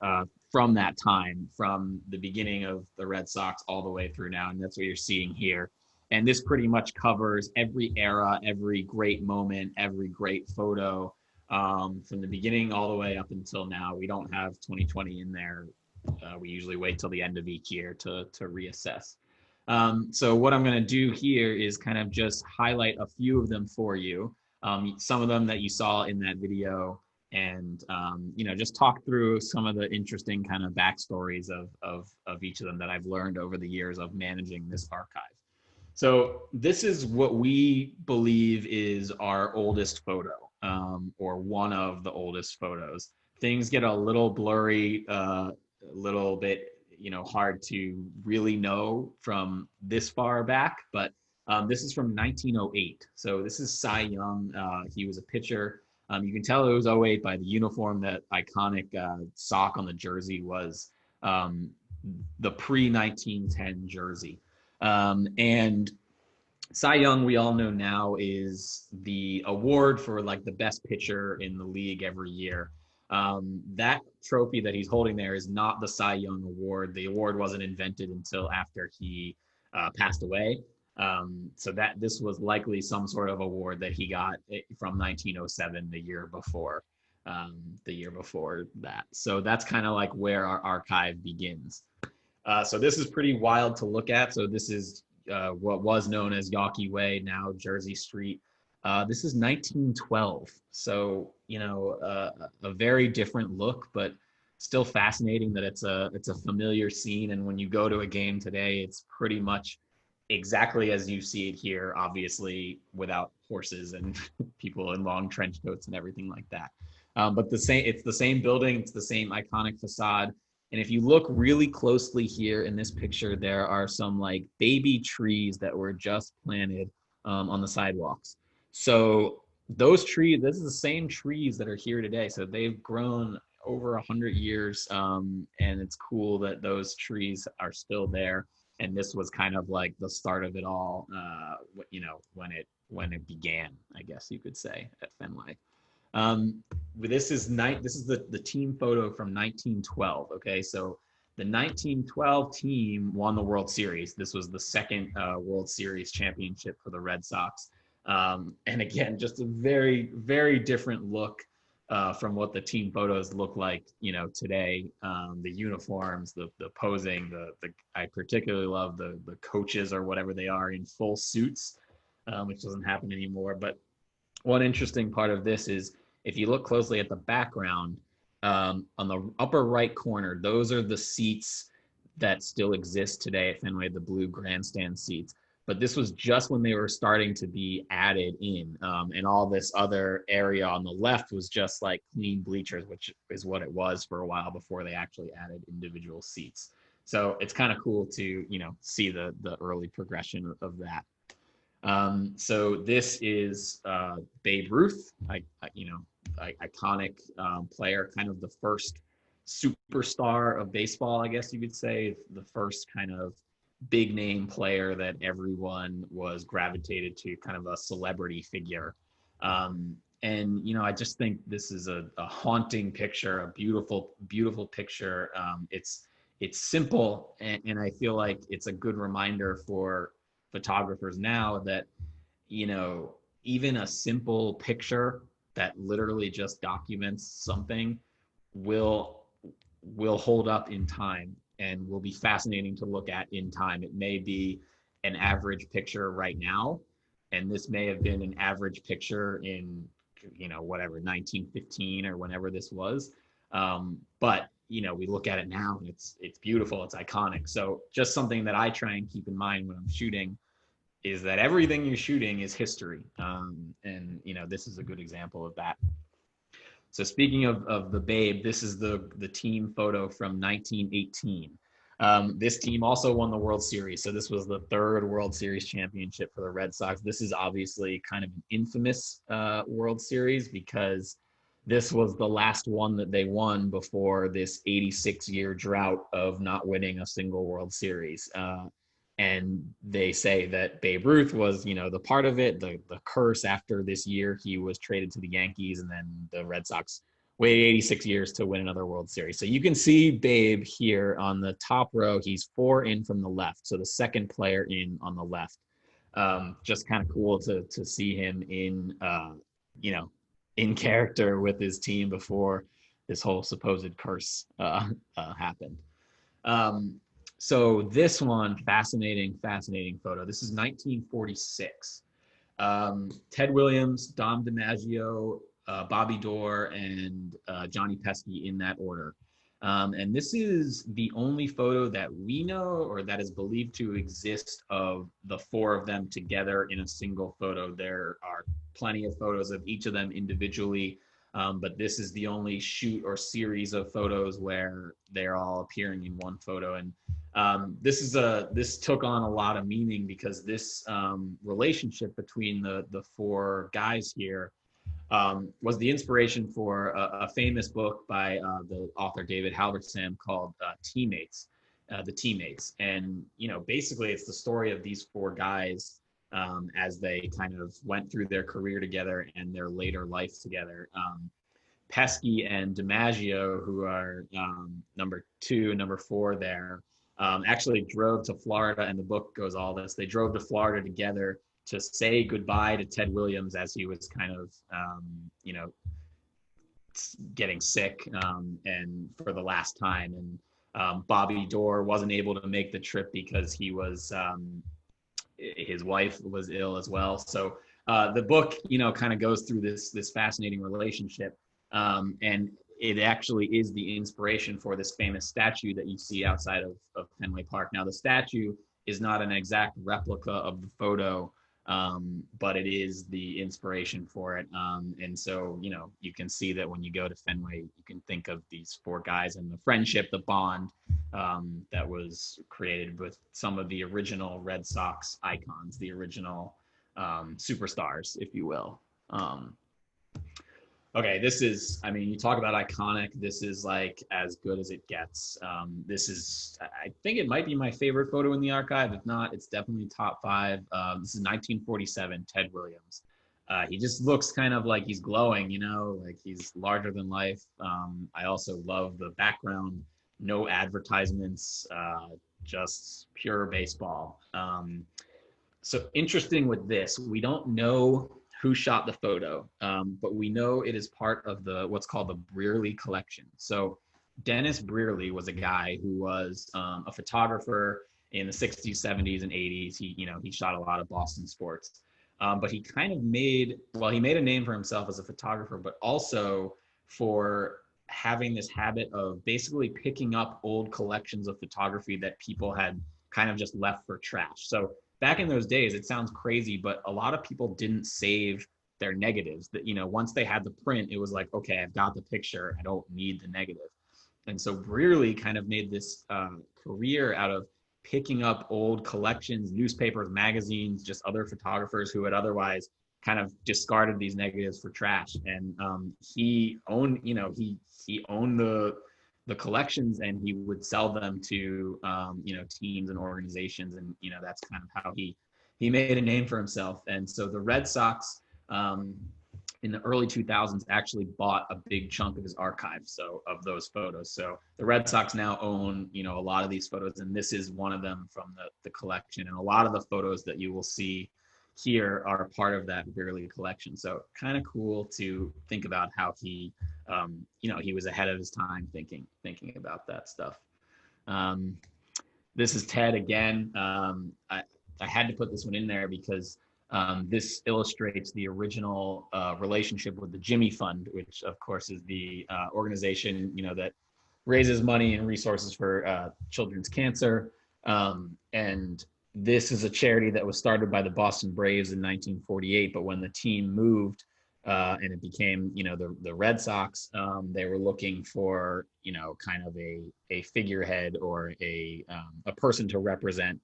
from that time, from the beginning of the Red Sox all the way through now, and that's what you're seeing here. And this pretty much covers every era, every great moment, every great photo from the beginning all the way up until now. We don't have 2020 in there. We usually wait till the end of each year to reassess. So what I'm going to do here is kind of just highlight a few of them for you. Some of them that you saw in that video, and you know, just talk through some of the interesting kind of backstories of each of them that I've learned over the years of managing this archive. So this is what we believe is our oldest photo, or one of the oldest photos. Things get a little blurry, a little bit, you know, hard to really know from this far back, but this is from 1908. So this is Cy Young. He was a pitcher. You can tell it was 08 by the uniform. That iconic sock on the jersey was the pre-1910 jersey. And Cy Young, we all know now, is the award for like the best pitcher in the league every year. That trophy that he's holding there is not the Cy Young award. The award wasn't invented until after he passed away. So that this was likely some sort of award that he got from 1907, the year before that. So that's kind of like where our archive begins. So this is pretty wild to look at. So this is what was known as Yawkey Way, now Jersey Street. This is 1912. So, you know, a very different look, but still fascinating that it's a familiar scene. And when you go to a game today, it's pretty much exactly as you see it here, obviously without horses and people in long trench coats and everything like that. But it's the same building, it's the same iconic facade. And if you look really closely here in this picture, there are some like baby trees that were just planted on the sidewalks. So those trees, this is the same trees that are here today. So they've grown over 100 years, and it's cool that those trees are still there. And this was kind of like the start of it all, you know, when it began, I guess you could say, at Fenway. This is the team photo from 1912. Okay, so the 1912 team won the World Series. This was the second World Series championship for the Red Sox. And again, just a very, very different look from what the team photos look like, you know, today. The uniforms, the posing, I particularly love the coaches or whatever they are in full suits, which doesn't happen anymore. But one interesting part of this is if you look closely at the background, on the upper right corner, those are the seats that still exist today at Fenway, the blue grandstand seats. But this was just when they were starting to be added in, and all this other area on the left was just like clean bleachers, which is what it was for a while before they actually added individual seats. So it's kind of cool to, you know, see the early progression of that. So this is Babe Ruth, iconic player, kind of the first superstar of baseball, I guess you could say, the first kind of big name player that everyone was gravitated to, kind of a celebrity figure. And, you know, I just think this is a haunting picture, a beautiful, beautiful picture. It's simple, and I feel like it's a good reminder for photographers now that, you know, even a simple picture that literally just documents something will hold up in time and will be fascinating to look at in time. It may be an average picture right now, and this may have been an average picture in, whatever, 1915 or whenever this was. But we look at it now and it's beautiful, it's iconic. So just something that I try and keep in mind when I'm shooting is that everything you're shooting is history. And this is a good example of that. So speaking of the Babe, this is the team photo from 1918. This team also won the World Series. So this was the third World Series championship for the Red Sox. This is obviously kind of an infamous World Series because this was the last one that they won before this 86-year drought of not winning a single World Series. And they say that Babe Ruth was, the part of it, the curse. After this year, he was traded to the Yankees, and then the Red Sox waited 86 years to win another World Series. So you can see Babe here on the top row. He's 4 in from the left, so the second player in on the left. Just kind of cool to see him in, in character with his team before this whole supposed curse happened. So this one, fascinating photo. This is 1946. Ted Williams, Dom DiMaggio, Bobby Doerr, and Johnny Pesky in that order. And this is the only photo that we know or that is believed to exist of the 4 of them together in a single photo. There are plenty of photos of each of them individually, but this is the only shoot or series of photos where they're all appearing in one photo. And this took on a lot of meaning because this relationship between the 4 guys here was the inspiration for a famous book by the author David Halberstam called Teammates, The Teammates. And, basically it's the story of these 4 guys as they kind of went through their career together and their later life together. Pesky and DiMaggio, who are number 2 and number 4 there, actually drove to Florida, and the book goes all this. They drove to Florida together to say goodbye to Ted Williams as he was kind of, getting sick and for the last time. And Bobby Doerr wasn't able to make the trip because he was, his wife was ill as well. So the book, kind of goes through this fascinating relationship. And it actually is the inspiration for this famous statue that you see outside of Fenway Park. Now, the statue is not an exact replica of the photo, but it is the inspiration for it. And so, you can see that when you go to Fenway, you can think of these 4 guys and the friendship, the bond that was created with some of the original Red Sox icons, the original superstars, if you will. Okay, this is, you talk about iconic. This is like as good as it gets. This is, I think it might be my favorite photo in the archive. If not, it's definitely top 5. This is 1947, Ted Williams. He just looks kind of like he's glowing, like he's larger than life. I also love the background, no advertisements, just pure baseball. So interesting with this, we don't know who shot the photo, but we know it is part of what's called the Brearley collection. So Dennis Brearley was a guy who was a photographer in the 60s, 70s, and 80s. He shot a lot of Boston sports, but he kind of made a name for himself as a photographer, but also for having this habit of basically picking up old collections of photography that people had kind of just left for trash. So back in those days, it sounds crazy, but a lot of people didn't save their negatives. That once they had the print, it was like, okay, I've got the picture, I don't need the negative. And so Brearley kind of made this career out of picking up old collections, newspapers, magazines, just other photographers who had otherwise kind of discarded these negatives for trash. And he owned, he owned the collections, and he would sell them to teams and organizations, and that's kind of how he made a name for himself. And so the Red Sox in the early 2000s actually bought a big chunk of his archive, so of those photos. So the Red Sox now own a lot of these photos, and this is one of them from the collection. And a lot of the photos that you will see here are part of that Billie collection. So kind of cool to think about how he, he was ahead of his time thinking about that stuff. This is Ted again. I had to put this one in there because this illustrates the original relationship with the Jimmy Fund, which of course is the organization, that raises money and resources for children's cancer. And this is a charity that was started by the Boston Braves in 1948, but when the team moved and it became, the Red Sox, they were looking for, kind of a figurehead or a person to represent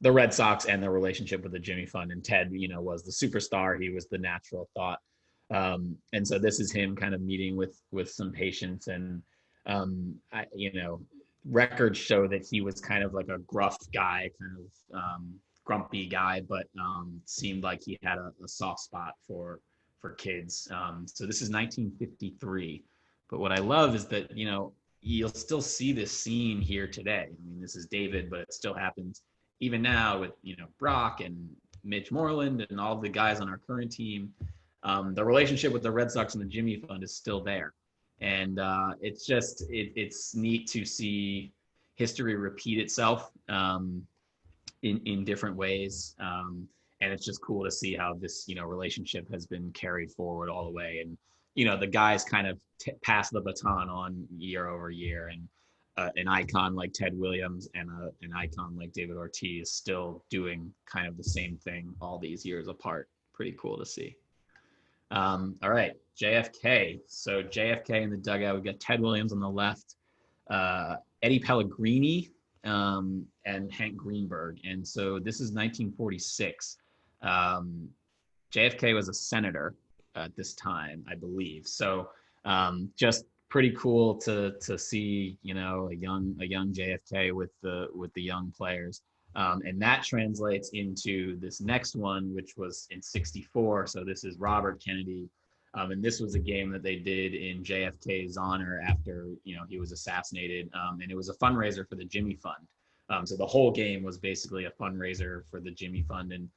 the Red Sox and their relationship with the Jimmy Fund. And Ted, was the superstar. He was the natural thought. And so this is him kind of meeting with some patients, and records show that he was kind of like a gruff guy, kind of grumpy guy, but seemed like he had a soft spot for kids. So this is 1953. But what I love is that, you'll still see this scene here today. I mean, this is David, but it still happens even now with, Brock and Mitch Moreland and all the guys on our current team. The relationship with the Red Sox and the Jimmy Fund is still there. And it's just, it's neat to see history repeat itself in different ways. And it's just cool to see how this, relationship has been carried forward all the way. And, the guys kind of pass the baton on year over year. And an icon like Ted Williams and an icon like David Ortiz still doing kind of the same thing all these years apart. Pretty cool to see. All right, JFK. So JFK in the dugout, we've got Ted Williams on the left, Eddie Pellegrini, and Hank Greenberg. And so this is 1946. JFK was a senator at this time, I believe. So just pretty cool to see, a young JFK with the young players. And that translates into this next one, which was in 64. So this is Robert Kennedy. And this was a game that they did in JFK's honor after, he was assassinated. And it was a fundraiser for the Jimmy Fund. So the whole game was basically a fundraiser for the Jimmy Fund. And,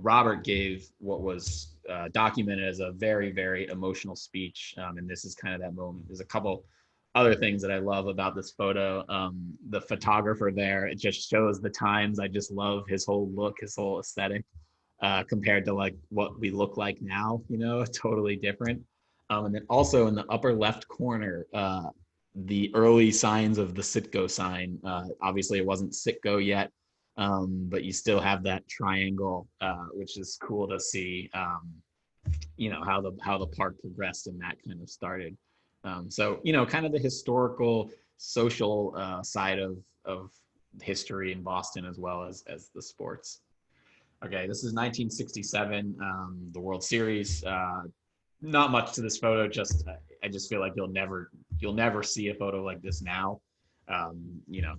Robert gave what was documented as a very, very emotional speech. And this is kind of that moment. There's a couple other things that I love about this photo. The photographer there, it just shows the times. I just love his whole look, his whole aesthetic, compared to like what we look like now, totally different. And then also in the upper left corner, the early signs of the Citgo sign. Obviously it wasn't Citgo yet, but you still have that triangle, which is cool to see, how the park progressed and that kind of started. So, kind of the historical, social side of history in Boston, as well as the sports. Okay, this is 1967, the World Series. Not much to this photo. I just feel like you'll never see a photo like this now.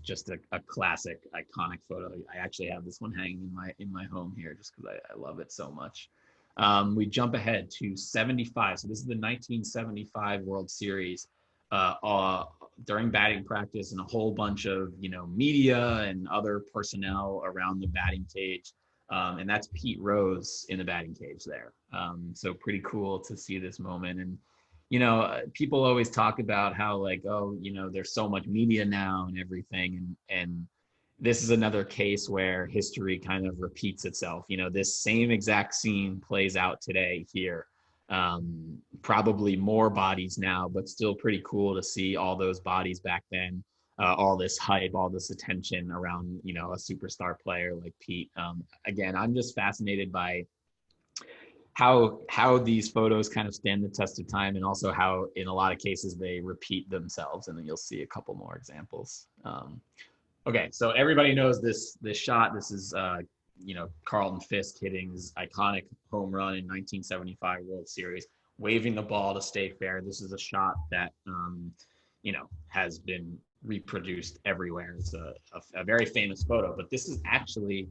Just a classic, iconic photo. I actually have this one hanging in my home here, just because I love it so much. We jump ahead to 75. So this is the 1975 World Series. During batting practice, and a whole bunch of media and other personnel around the batting cage, and that's Pete Rose in the batting cage there. So pretty cool to see this moment. And people always talk about how like, there's so much media now and everything, and this is another case where history kind of repeats itself. This same exact scene plays out today here. Probably more bodies now, but still pretty cool to see all those bodies back then, all this hype, all this attention around, a superstar player like Pete. Again, I'm just fascinated by how these photos kind of stand the test of time, and also how in a lot of cases they repeat themselves. And then you'll see a couple more examples. Okay, so everybody knows this shot. This is Carlton Fisk hitting his iconic home run in 1975 World Series, waving the ball to stay fair. This is a shot that has been reproduced everywhere. It's a very famous photo, but this is actually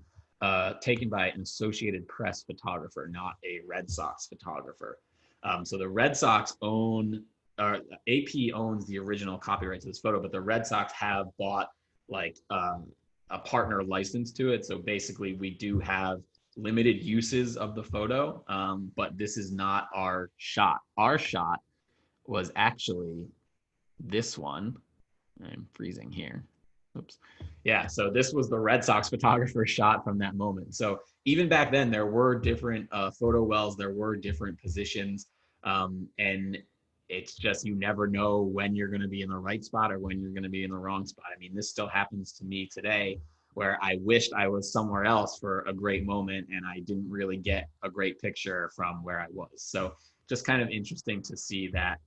taken by an Associated Press photographer, not a Red Sox photographer. So the Red Sox AP owns the original copyright to this photo, but the Red Sox have bought like a partner license to it. So basically we do have limited uses of the photo, but this is not our shot. Our shot was actually this one. I'm freezing here. Oops. Yeah, so this was the Red Sox photographer shot from that moment. So even back then, there were different photo wells, there were different positions, and it's just you never know when you're going to be in the right spot or when you're going to be in the wrong spot. I mean, this still happens to me today, where I wished I was somewhere else for a great moment and I didn't really get a great picture from where I was. So just kind of interesting to see that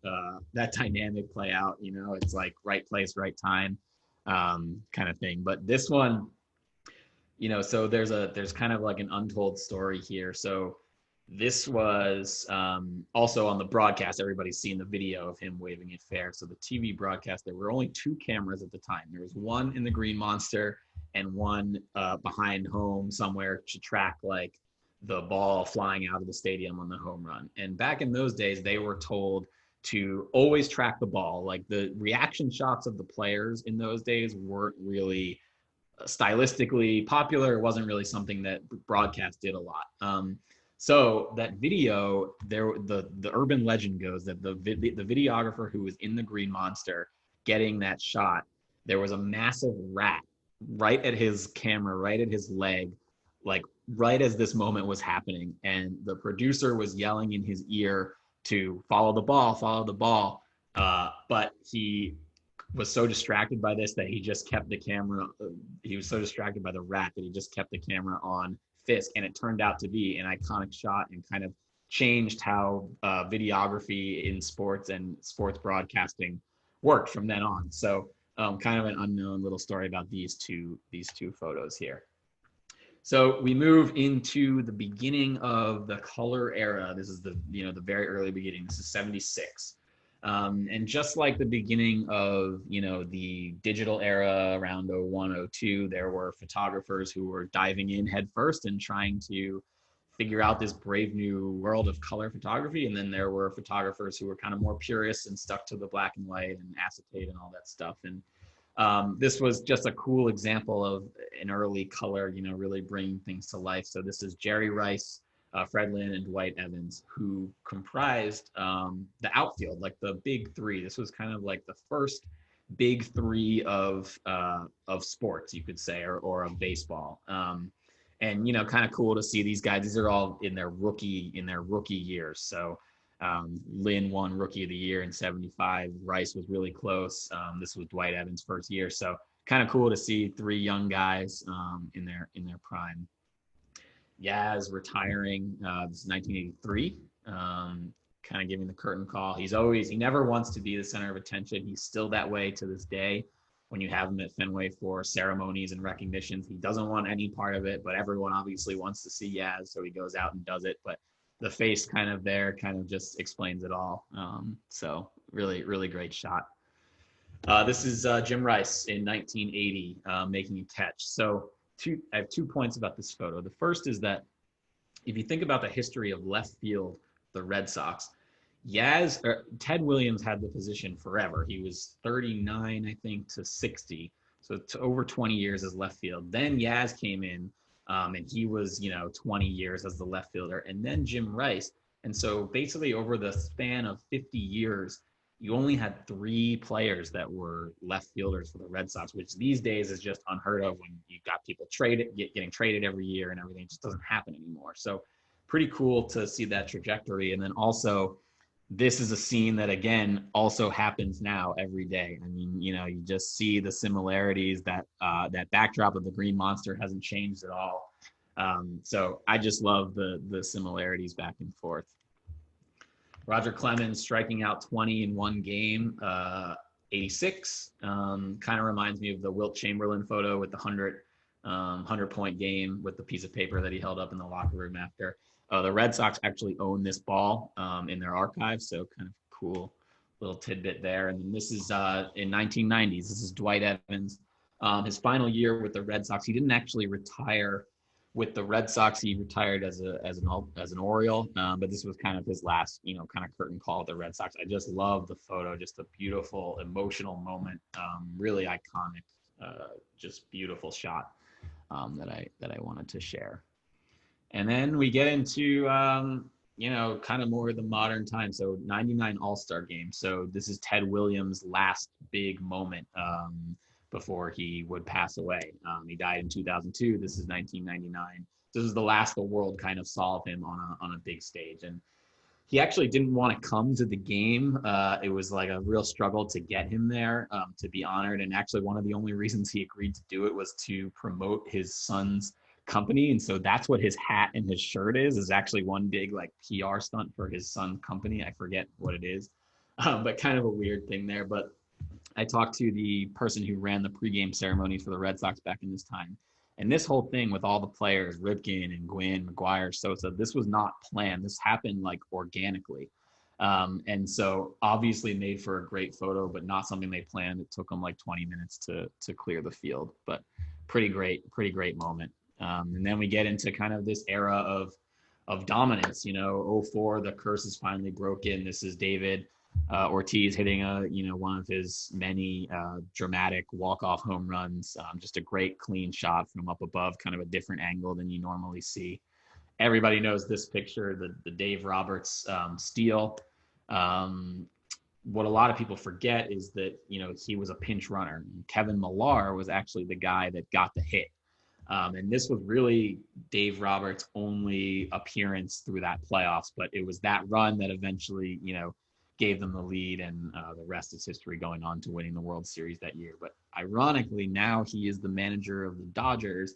that dynamic play out. You know, it's like right place, right time, kind of thing. But this one, you know, so there's kind of like an untold story here. So this was also on the broadcast. Everybody's seen the video of him waving it fair. So the TV broadcast, there were only 2 cameras at the time. There was one in the Green Monster and one behind home somewhere to track like the ball flying out of the stadium on the home run. And back in those days, they were told to always track the ball. Like the reaction shots of the players in those days weren't really stylistically popular. It wasn't really something that broadcast did a lot. So that video, the urban legend goes that the videographer who was in the Green Monster getting that shot, there was a massive rat right at his camera, right at his leg, like right as this moment was happening. And the producer was yelling in his ear to follow the ball, follow the ball. But he was so distracted by this that he just kept the camera. He was so distracted by the rat that he just kept the camera on Fisk. And it turned out to be an iconic shot and kind of changed how videography in sports and sports broadcasting worked from then on. So kind of an unknown little story about these two photos here. So we move into the beginning of the color era. This is the very early beginning. This is 76. And just like the beginning of, the digital era around 01, 02, there were photographers who were diving in head first and trying to figure out this brave new world of color photography. And then there were photographers who were kind of more purists and stuck to the black and white and acetate and all that stuff. And this was just a cool example of an early color, really bringing things to life. So this is Jerry Rice, Fred Lynn, and Dwight Evans, who comprised the outfield, like the big 3. This was kind of like the first big 3 of sports, you could say, or of baseball. And kind of cool to see these guys. These are all in their rookie years. So Lynn won Rookie of the Year in 75. Rice was really close. This was Dwight Evans' first year. So kind of cool to see 3 young guys in their prime. Yaz retiring, this is 1983, kind of giving the curtain call. He never wants to be the center of attention. He's still that way to this day. When you have him at Fenway for ceremonies and recognitions, he doesn't want any part of it, but everyone obviously wants to see Yaz, so he goes out and does it. But the face kind of there kind of just explains it all. So really, really great shot. This is Jim Rice in 1980 making a catch. So I have 2 points about this photo. The first is that if you think about the history of left field, the Red Sox, Ted Williams had the position forever. He was 39, I think, to 60. So to over 20 years as left field. Then Yaz came in and he was, 20 years as the left fielder, and then Jim Rice. And so basically over the span of 50 years, you only had 3 players that were left fielders for the Red Sox, which these days is just unheard of when you've got people getting traded every year and everything. It just doesn't happen anymore. So pretty cool to see that trajectory. And then also, this is a scene that, again, also happens now every day. I mean, you just see the similarities. That backdrop of the Green Monster hasn't changed at all. So I just love the similarities back and forth. Roger Clemens striking out 20 in one game, 86. Kind of reminds me of the Wilt Chamberlain photo with the 100-point game with the piece of paper that he held up in the locker room after. The Red Sox actually own this ball in their archives, so kind of cool little tidbit there. And then this is in 1990s. This is Dwight Evans. His final year with the Red Sox, he didn't actually retire with the Red Sox. He retired as an Oriole, but this was kind of his last, kind of curtain call at the Red Sox. I just love the photo, just a beautiful, emotional moment, really iconic just beautiful shot that I wanted to share. And then we get into kind of more of the modern time. So 99 All-Star game. So this is Ted Williams' last big moment before he would pass away. He died in 2002. This is 1999. This is the last the world kind of saw of him on a big stage. And he actually didn't want to come to the game. It was like a real struggle to get him there, to be honored. And actually one of the only reasons he agreed to do it was to promote his son's company. And so that's what his hat and his shirt is actually one big like PR stunt for his son's company. I forget what it is, but kind of a weird thing there. But I talked to the person who ran the pregame ceremonies for the Red Sox back in this time. And this whole thing with all the players, Ripken and Gwynn, McGuire, Sosa, this was not planned. This happened like organically. And so obviously made for a great photo, but not something they planned. It took them like 20 minutes to clear the field, but pretty great moment. And then we get into kind of this era of dominance, 04, the curse is finally broken. This is David Ortiz hitting one of his many dramatic walk-off home runs. Just a great clean shot from up above, kind of a different angle than you normally see. Everybody knows this picture, the Dave Roberts steal. What a lot of people forget is that, he was a pinch runner. Kevin Millar was actually the guy that got the hit. And this was really Dave Roberts' only appearance through that playoffs, but it was that run that eventually, gave them the lead, and the rest is history, going on to winning the World Series that year. But ironically, now he is the manager of the Dodgers,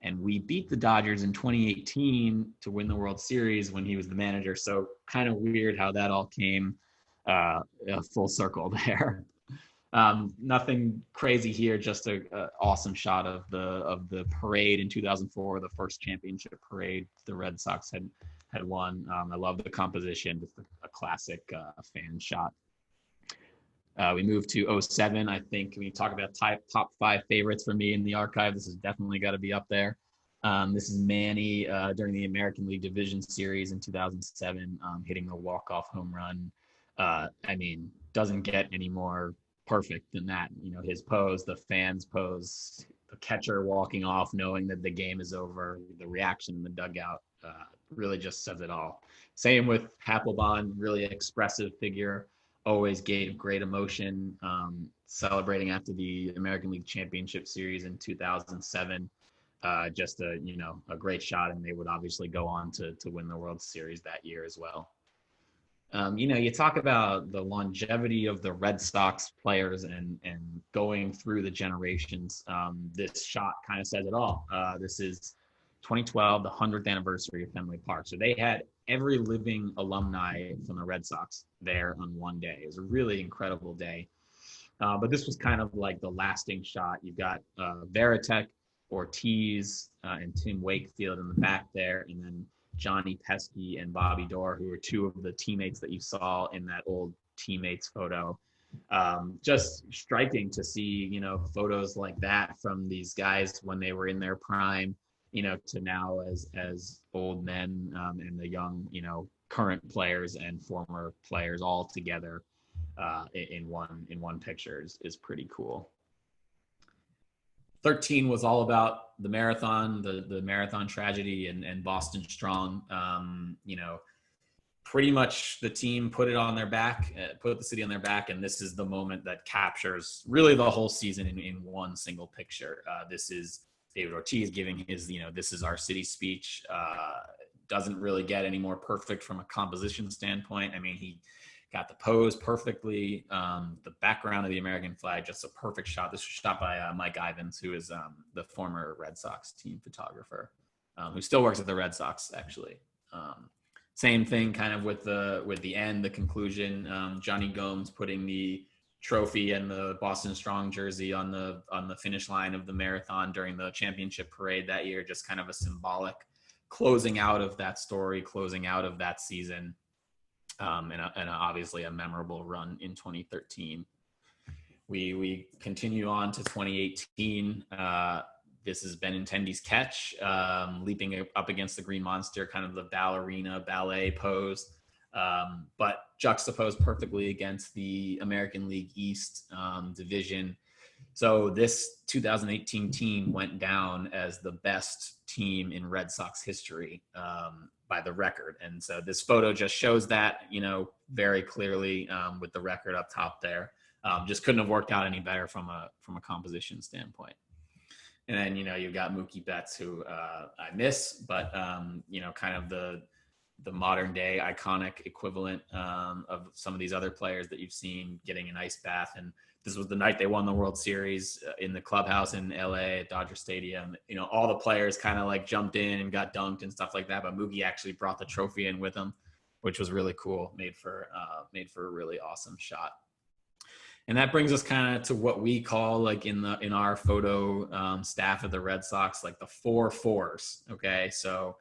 and we beat the Dodgers in 2018 to win the World Series when he was the manager. So kind of weird how that all came full circle there. Nothing crazy here, just a awesome shot of the parade in 2004, the first championship parade the Red Sox had won. I love the composition, just a classic fan shot. We moved to 07. I think when you talk about top 5 favorites for me in the archive, this has definitely got to be up there. This is Manny during the American League Division Series in 2007, hitting the walk-off home run. Doesn't get any more perfect than that. His pose, the fans' pose, the catcher walking off knowing that the game is over, the reaction in the dugout, really just says it all. Same with Papelbon, really expressive figure, always gave great emotion, celebrating after the American League Championship Series in 2007. Just a great shot, and they would obviously go on to win the World Series that year as well. You talk about the longevity of the Red Sox players and going through the generations. This shot kind of says it all. This is 2012, the 100th anniversary of Fenway Park. So they had every living alumni from the Red Sox there on one day. It was a really incredible day. But this was kind of like the lasting shot. You've got Veritek, Ortiz, and Tim Wakefield in the back there, and then Johnny Pesky and Bobby Dorr, who were two of the teammates that you saw in that old teammates photo. Just striking to see, photos like that from these guys when they were in their prime, to now as old men, and the young, current players and former players all together in one picture is pretty cool. 13 was all about the marathon, the marathon tragedy and Boston Strong. Pretty much the team put it on their back, put the city on their back, and this is the moment that captures really the whole season in one single picture. This is David Ortiz giving his, this is our city speech. Doesn't really get any more perfect from a composition standpoint. He got the pose perfectly. The background of the American flag, just a perfect shot. This was shot by Mike Ivins, who is the former Red Sox team photographer, who still works at the Red Sox, actually. Same thing kind of with the end, the conclusion. Johnny Gomes putting the trophy and the Boston Strong jersey on the finish line of the marathon during the championship parade that year, just kind of a symbolic closing out of that story, closing out of that season. And obviously a memorable run in 2013. We continue on to 2018. This is Benintendi's catch, leaping up against the Green Monster, kind of the ballet pose, but juxtaposed perfectly against the American League East division So this 2018 team went down as the best team in Red Sox history by the record. And so this photo just shows that, very clearly with the record up top there. Just couldn't have worked out any better from a composition standpoint. And then, you've got Mookie Betts, who I miss, but, kind of the modern day iconic equivalent of some of these other players that you've seen getting an ice bath. And this was the night they won the World Series in the clubhouse in LA at Dodger Stadium. All the players kind of like jumped in and got dunked and stuff like that. But Mookie actually brought the trophy in with him, which was really cool. Made for a really awesome shot. And that brings us kind of to what we call, like in our photo staff of the Red Sox, like the 4 4s. Okay, so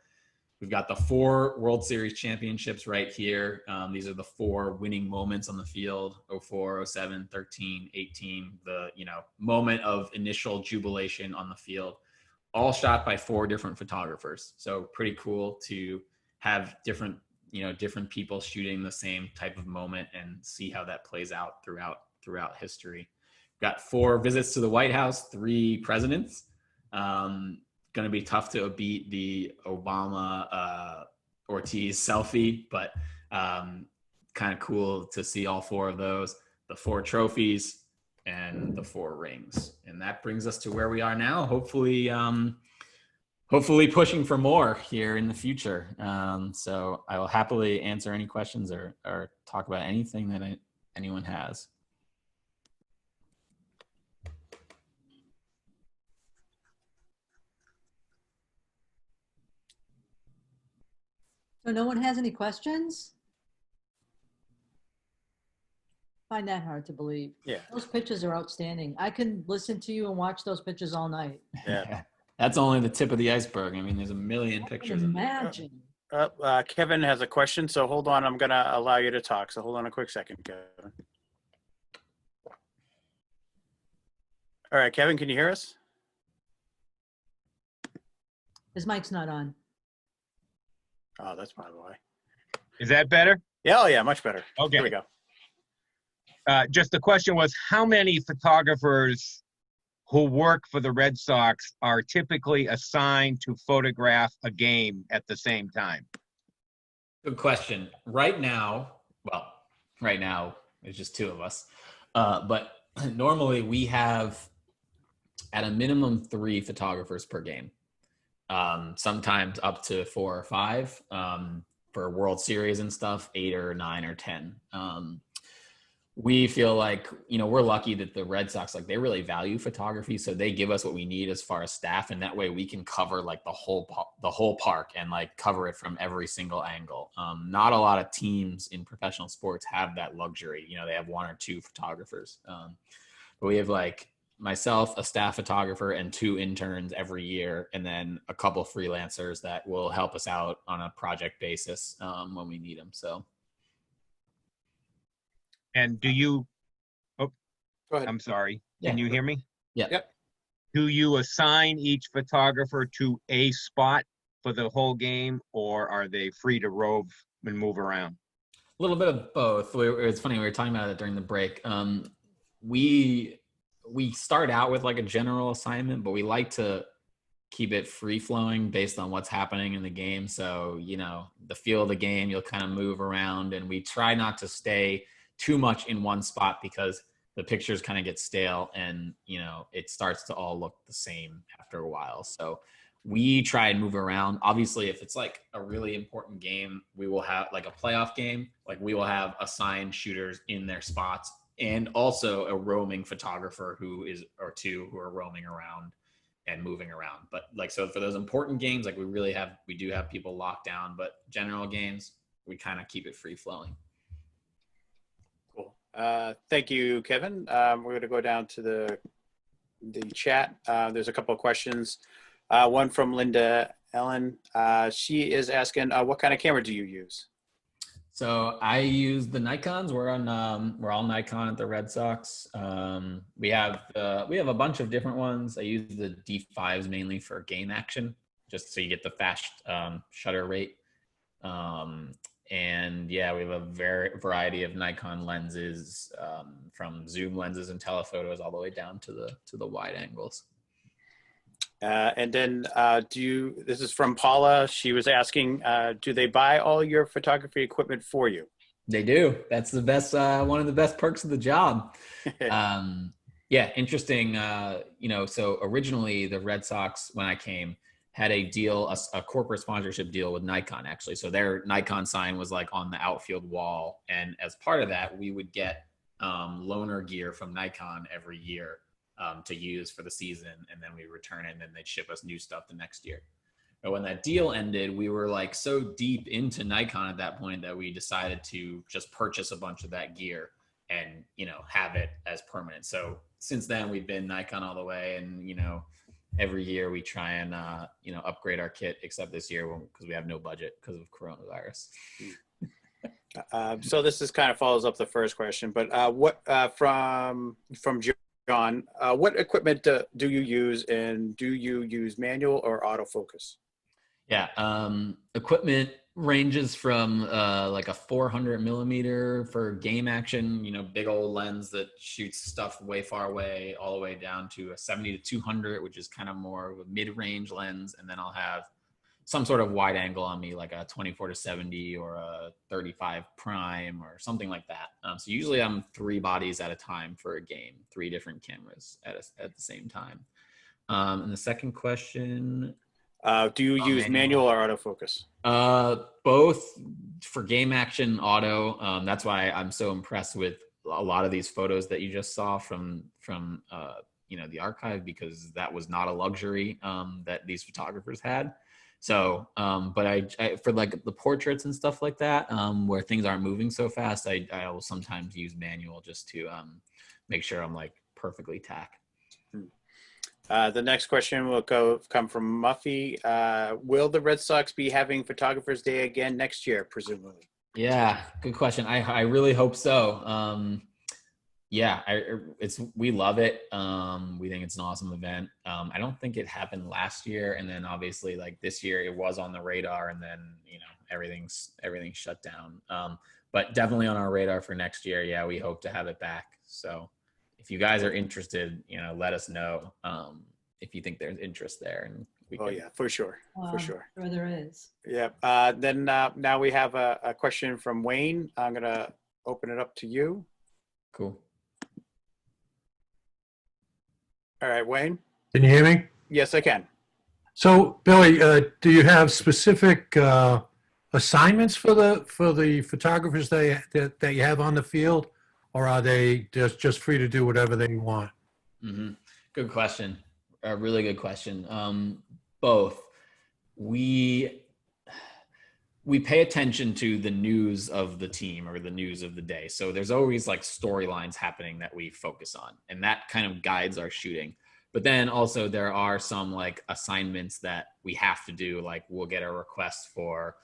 we've got the 4 World Series championships right here. These are the 4 winning moments on the field: 04, 07, 13, 18. The moment of initial jubilation on the field, all shot by 4 different photographers. So pretty cool to have different people shooting the same type of moment and see how that plays out throughout history. Got 4 visits to the White House, 3 presidents. Going to be tough to beat the Obama Ortiz selfie, but kind of cool to see all 4 of those, the 4 trophies and the 4 rings. And that brings us to where we are now. Hopefully pushing for more here in the future. So I will happily answer any questions or talk about anything that anyone has. So no one has any questions? Find that hard to believe. Yeah. Those pictures are outstanding. I can listen to you and watch those pictures all night. Yeah. That's only the tip of the iceberg. I mean, there's a million pictures. Imagine. Kevin has a question, so hold on. I'm going to allow you to talk. So hold on a quick second, Kevin. All right, Kevin, can you hear us? His mic's not on. Oh, that's probably why. Is that better? Yeah, oh yeah, much better. Okay. Here we go. Just the question was, how many photographers who work for the Red Sox are typically assigned to photograph a game at the same time? Good question. Right now, it's just 2 of us. But normally we have at a minimum 3 photographers per game. Sometimes up to 4 or 5 for World Series and stuff, 8 or 9 or 10. We feel like, we're lucky that the Red Sox, like, they really value photography. So they give us what we need as far as staff. And that way we can cover like the whole park and like cover it from every single angle. Not a lot of teams in professional sports have that luxury. They have 1 or 2 photographers. But we have like myself, a staff photographer, and 2 interns every year, and then a couple freelancers that will help us out on a project basis when we need them. So. And do you, Go ahead. I'm sorry, Yeah. Can you hear me? Yeah. Yep. Do you assign each photographer to a spot for the whole game, or are they free to rove and move around? A little bit of both. It's funny, we were talking about it during the break. We start out with like a general assignment, but we like to keep it free flowing based on what's happening in the game. So, the feel of the game, you'll kind of move around, and we try not to stay too much in one spot because the pictures kind of get stale and, it starts to all look the same after a while. So we try and move around. Obviously, if it's like a really important game, we will have like a playoff game, like we will have assigned shooters in their spots, and also a roaming photographer or 2 who are roaming around and moving around. But like, so for those important games, like we do have people locked down, but general games, we kind of keep it free flowing. Cool. Thank you, Kevin. We're going to go down to the chat. There's a couple of questions. One from Linda Ellen. She is asking, what kind of camera do you use? So I use the Nikons. We're all Nikon at the Red Sox. We have a bunch of different ones. I use the D5s mainly for game action, just so you get the fast shutter rate. And yeah, we have a variety of Nikon lenses, from zoom lenses and telephotos all the way down to the wide angles. And then this is from Paula. She was asking, do they buy all your photography equipment for you? They do. That's the best, one of the best perks of the job. Yeah, interesting. So originally the Red Sox, when I came, had a deal, a corporate sponsorship deal with Nikon, actually. So their Nikon sign was like on the outfield wall. And as part of that, we would get loaner gear from Nikon every year to use for the season. And then we return it, and then they'd ship us new stuff the next year. But when that deal ended, we were like so deep into Nikon at that point that we decided to just purchase a bunch of that gear and, have it as permanent. So since then we've been Nikon all the way, and, every year we try and, upgrade our kit, except this year because we have no budget because of coronavirus. So this is kind of follows up the first question, but what from John, what equipment do you use, and do you use manual or autofocus? Yeah, equipment ranges from like a 400 millimeter for game action, big old lens that shoots stuff way far away, all the way down to a 70 to 200, which is kind of more of a mid-range lens. And then I'll have some sort of wide angle on me, like a 24 to 70 or a 35 prime or something like that. So usually I'm 3 bodies at a time for a game, 3 different cameras at the same time. And the second question... do you use manual or autofocus? Both. For game action, auto. That's why I'm so impressed with a lot of these photos that you just saw from the archive, because that was not a luxury that these photographers had. So, but I for like the portraits and stuff like that, where things aren't moving so fast, I will sometimes use manual just to make sure I'm like perfectly tack. The next question will come from Muffy. Will the Red Sox be having Photographers Day again next year, presumably? Yeah, good question. I really hope so. Yeah, we love it. We think it's an awesome event. I don't think it happened last year, and then obviously like this year it was on the radar, and then everything's shut down. But definitely on our radar for next year. Yeah, we hope to have it back. So if you guys are interested, let us know if you think there's interest there, and we can. Oh yeah, for sure, for sure. Sure there is. Yeah. Then now we have a question from Wayne. I'm gonna open it up to you. Cool. All right, Wayne. Can you hear me? Yes, I can. So, Billy, do you have specific assignments for the photographers that you have on the field, or are they just free to do whatever they want? Mm-hmm. Good question. A really good question. Both. We pay attention to the news of the team or the news of the day. So there's always like storylines happening that we focus on, and that kind of guides our shooting. But then also there are some like assignments that we have to do. Like we'll get a request for,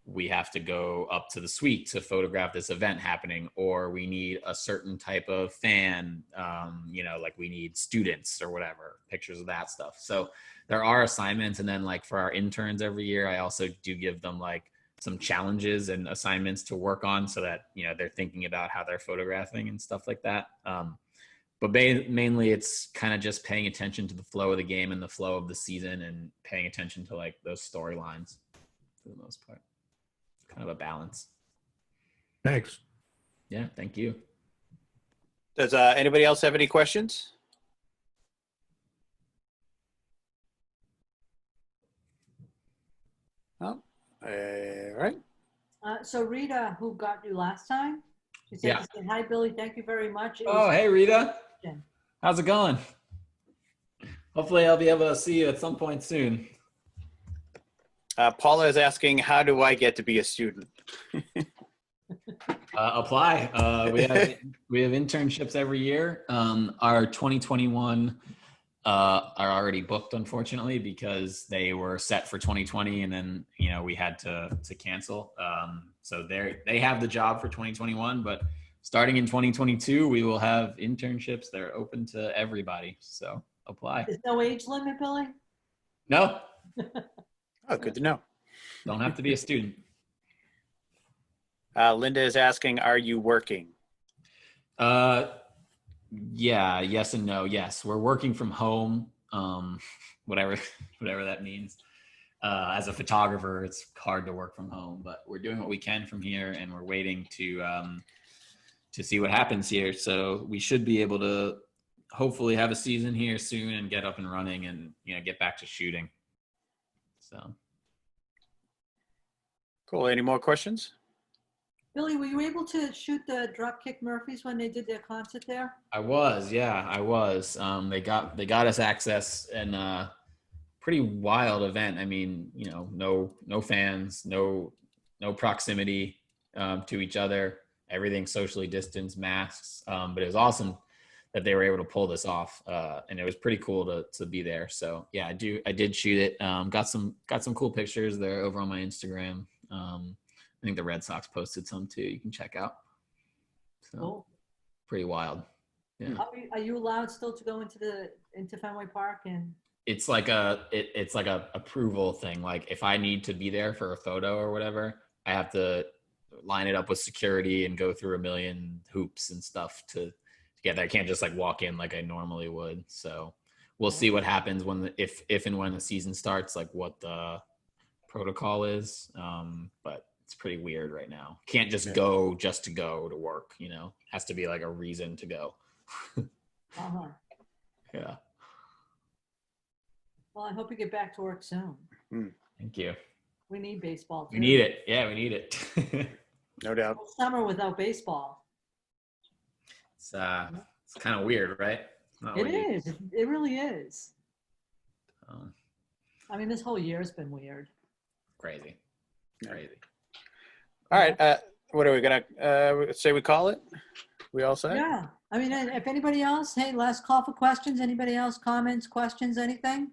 we have to go up to the suite to photograph this event happening, or we need a certain type of fan, like we need students or whatever, pictures of that stuff. So there are assignments. And then like for our interns every year, I also do give them like some challenges and assignments to work on, so that, they're thinking about how they're photographing and stuff like that. But mainly it's kind of just paying attention to the flow of the game and the flow of the season, and paying attention to like those storylines for the most part. Kind of a balance. Thanks. Yeah, thank you. Does anybody else have any questions? No. All right. So Rita, who got you last time, she said, Yeah. "Hi, Billy. Thank you very much." Oh, hey, Rita. How's it going? Hopefully I'll be able to see you at some point soon. Paula is asking, how do I get to be a student? Apply. We have internships every year. Our 2021 are already booked, unfortunately, because they were set for 2020, and then we had to cancel. So they have the job for 2021, but starting in 2022, we will have internships. They're open to everybody. So apply. There's no age limit, Billy? No. Oh, good to know. Don't have to be a student. Linda is asking, are you working? Yeah, yes and no. Yes, we're working from home. Whatever, whatever that means. As a photographer, it's hard to work from home, but we're doing what we can from here, and we're waiting to see what happens here. So we should be able to hopefully have a season here soon and get up and running, and get back to shooting. So Cool. Any more questions? Billy, were you able to shoot the Dropkick Murphys when they did their concert there? I was. They got us access, and pretty wild event. I mean, no fans, no proximity to each other, everything socially distanced, masks. But it was awesome that they were able to pull this off, and it was pretty cool to be there. So yeah, I did shoot it. Got some cool pictures there over on my Instagram. I think the Red Sox posted some too. You can check out. So Cool. pretty wild. Yeah. Are you allowed still to go into Fenway Park and? It's like it's like a approval thing. Like if I need to be there for a photo or whatever, I have to line it up with security and go through a million hoops and stuff to get there. I can't just like walk in like I normally would. So we'll see what happens if and when the season starts, like what the protocol is. But it's pretty weird right now. Can't just go just to go to work, has to be like a reason to go. Uh-huh. Yeah. Well, I hope you get back to work soon. Thank you. We need baseball too. We need it. Yeah, we need it. No doubt. Summer without baseball. It's kind of weird, right? Not It what you- is. It really is. um, I mean, this whole year has been weird. crazy. All right. What are we going to say we call it? We all set? Yeah. I mean, and if anybody else, hey, last call for questions. Anybody else, comments, questions, anything?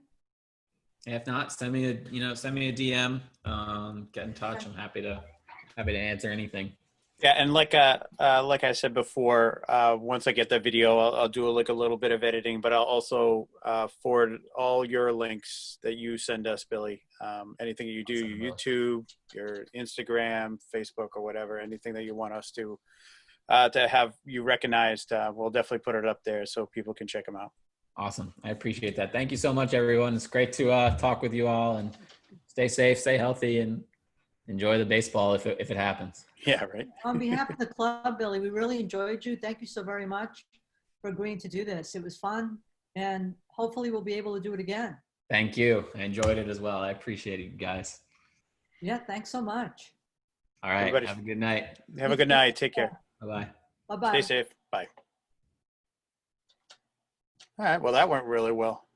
If not, send me a DM. Get in touch. I'm happy to answer anything. Yeah, and like I said before, once I get that video, I'll do a little bit of editing, but I'll also forward all your links that you send us, Billy. Anything you do, your YouTube, your Instagram, Facebook, or whatever, anything that you want us to have you recognized, we'll definitely put it up there so people can check them out. Awesome. I appreciate that. Thank you so much, everyone. It's great to talk with you all, and stay safe, stay healthy, and enjoy the baseball if it happens. Yeah, right. On behalf of the club, Billy, we really enjoyed you. Thank you so very much for agreeing to do this. It was fun, and hopefully we'll be able to do it again. Thank you. I enjoyed it as well. I appreciate it, you guys. Yeah, thanks so much. All right. Everybody- Have a good night. Have a good night. Take care. Bye-bye. Bye-bye. Stay safe. Bye. All right. Well, that went really well.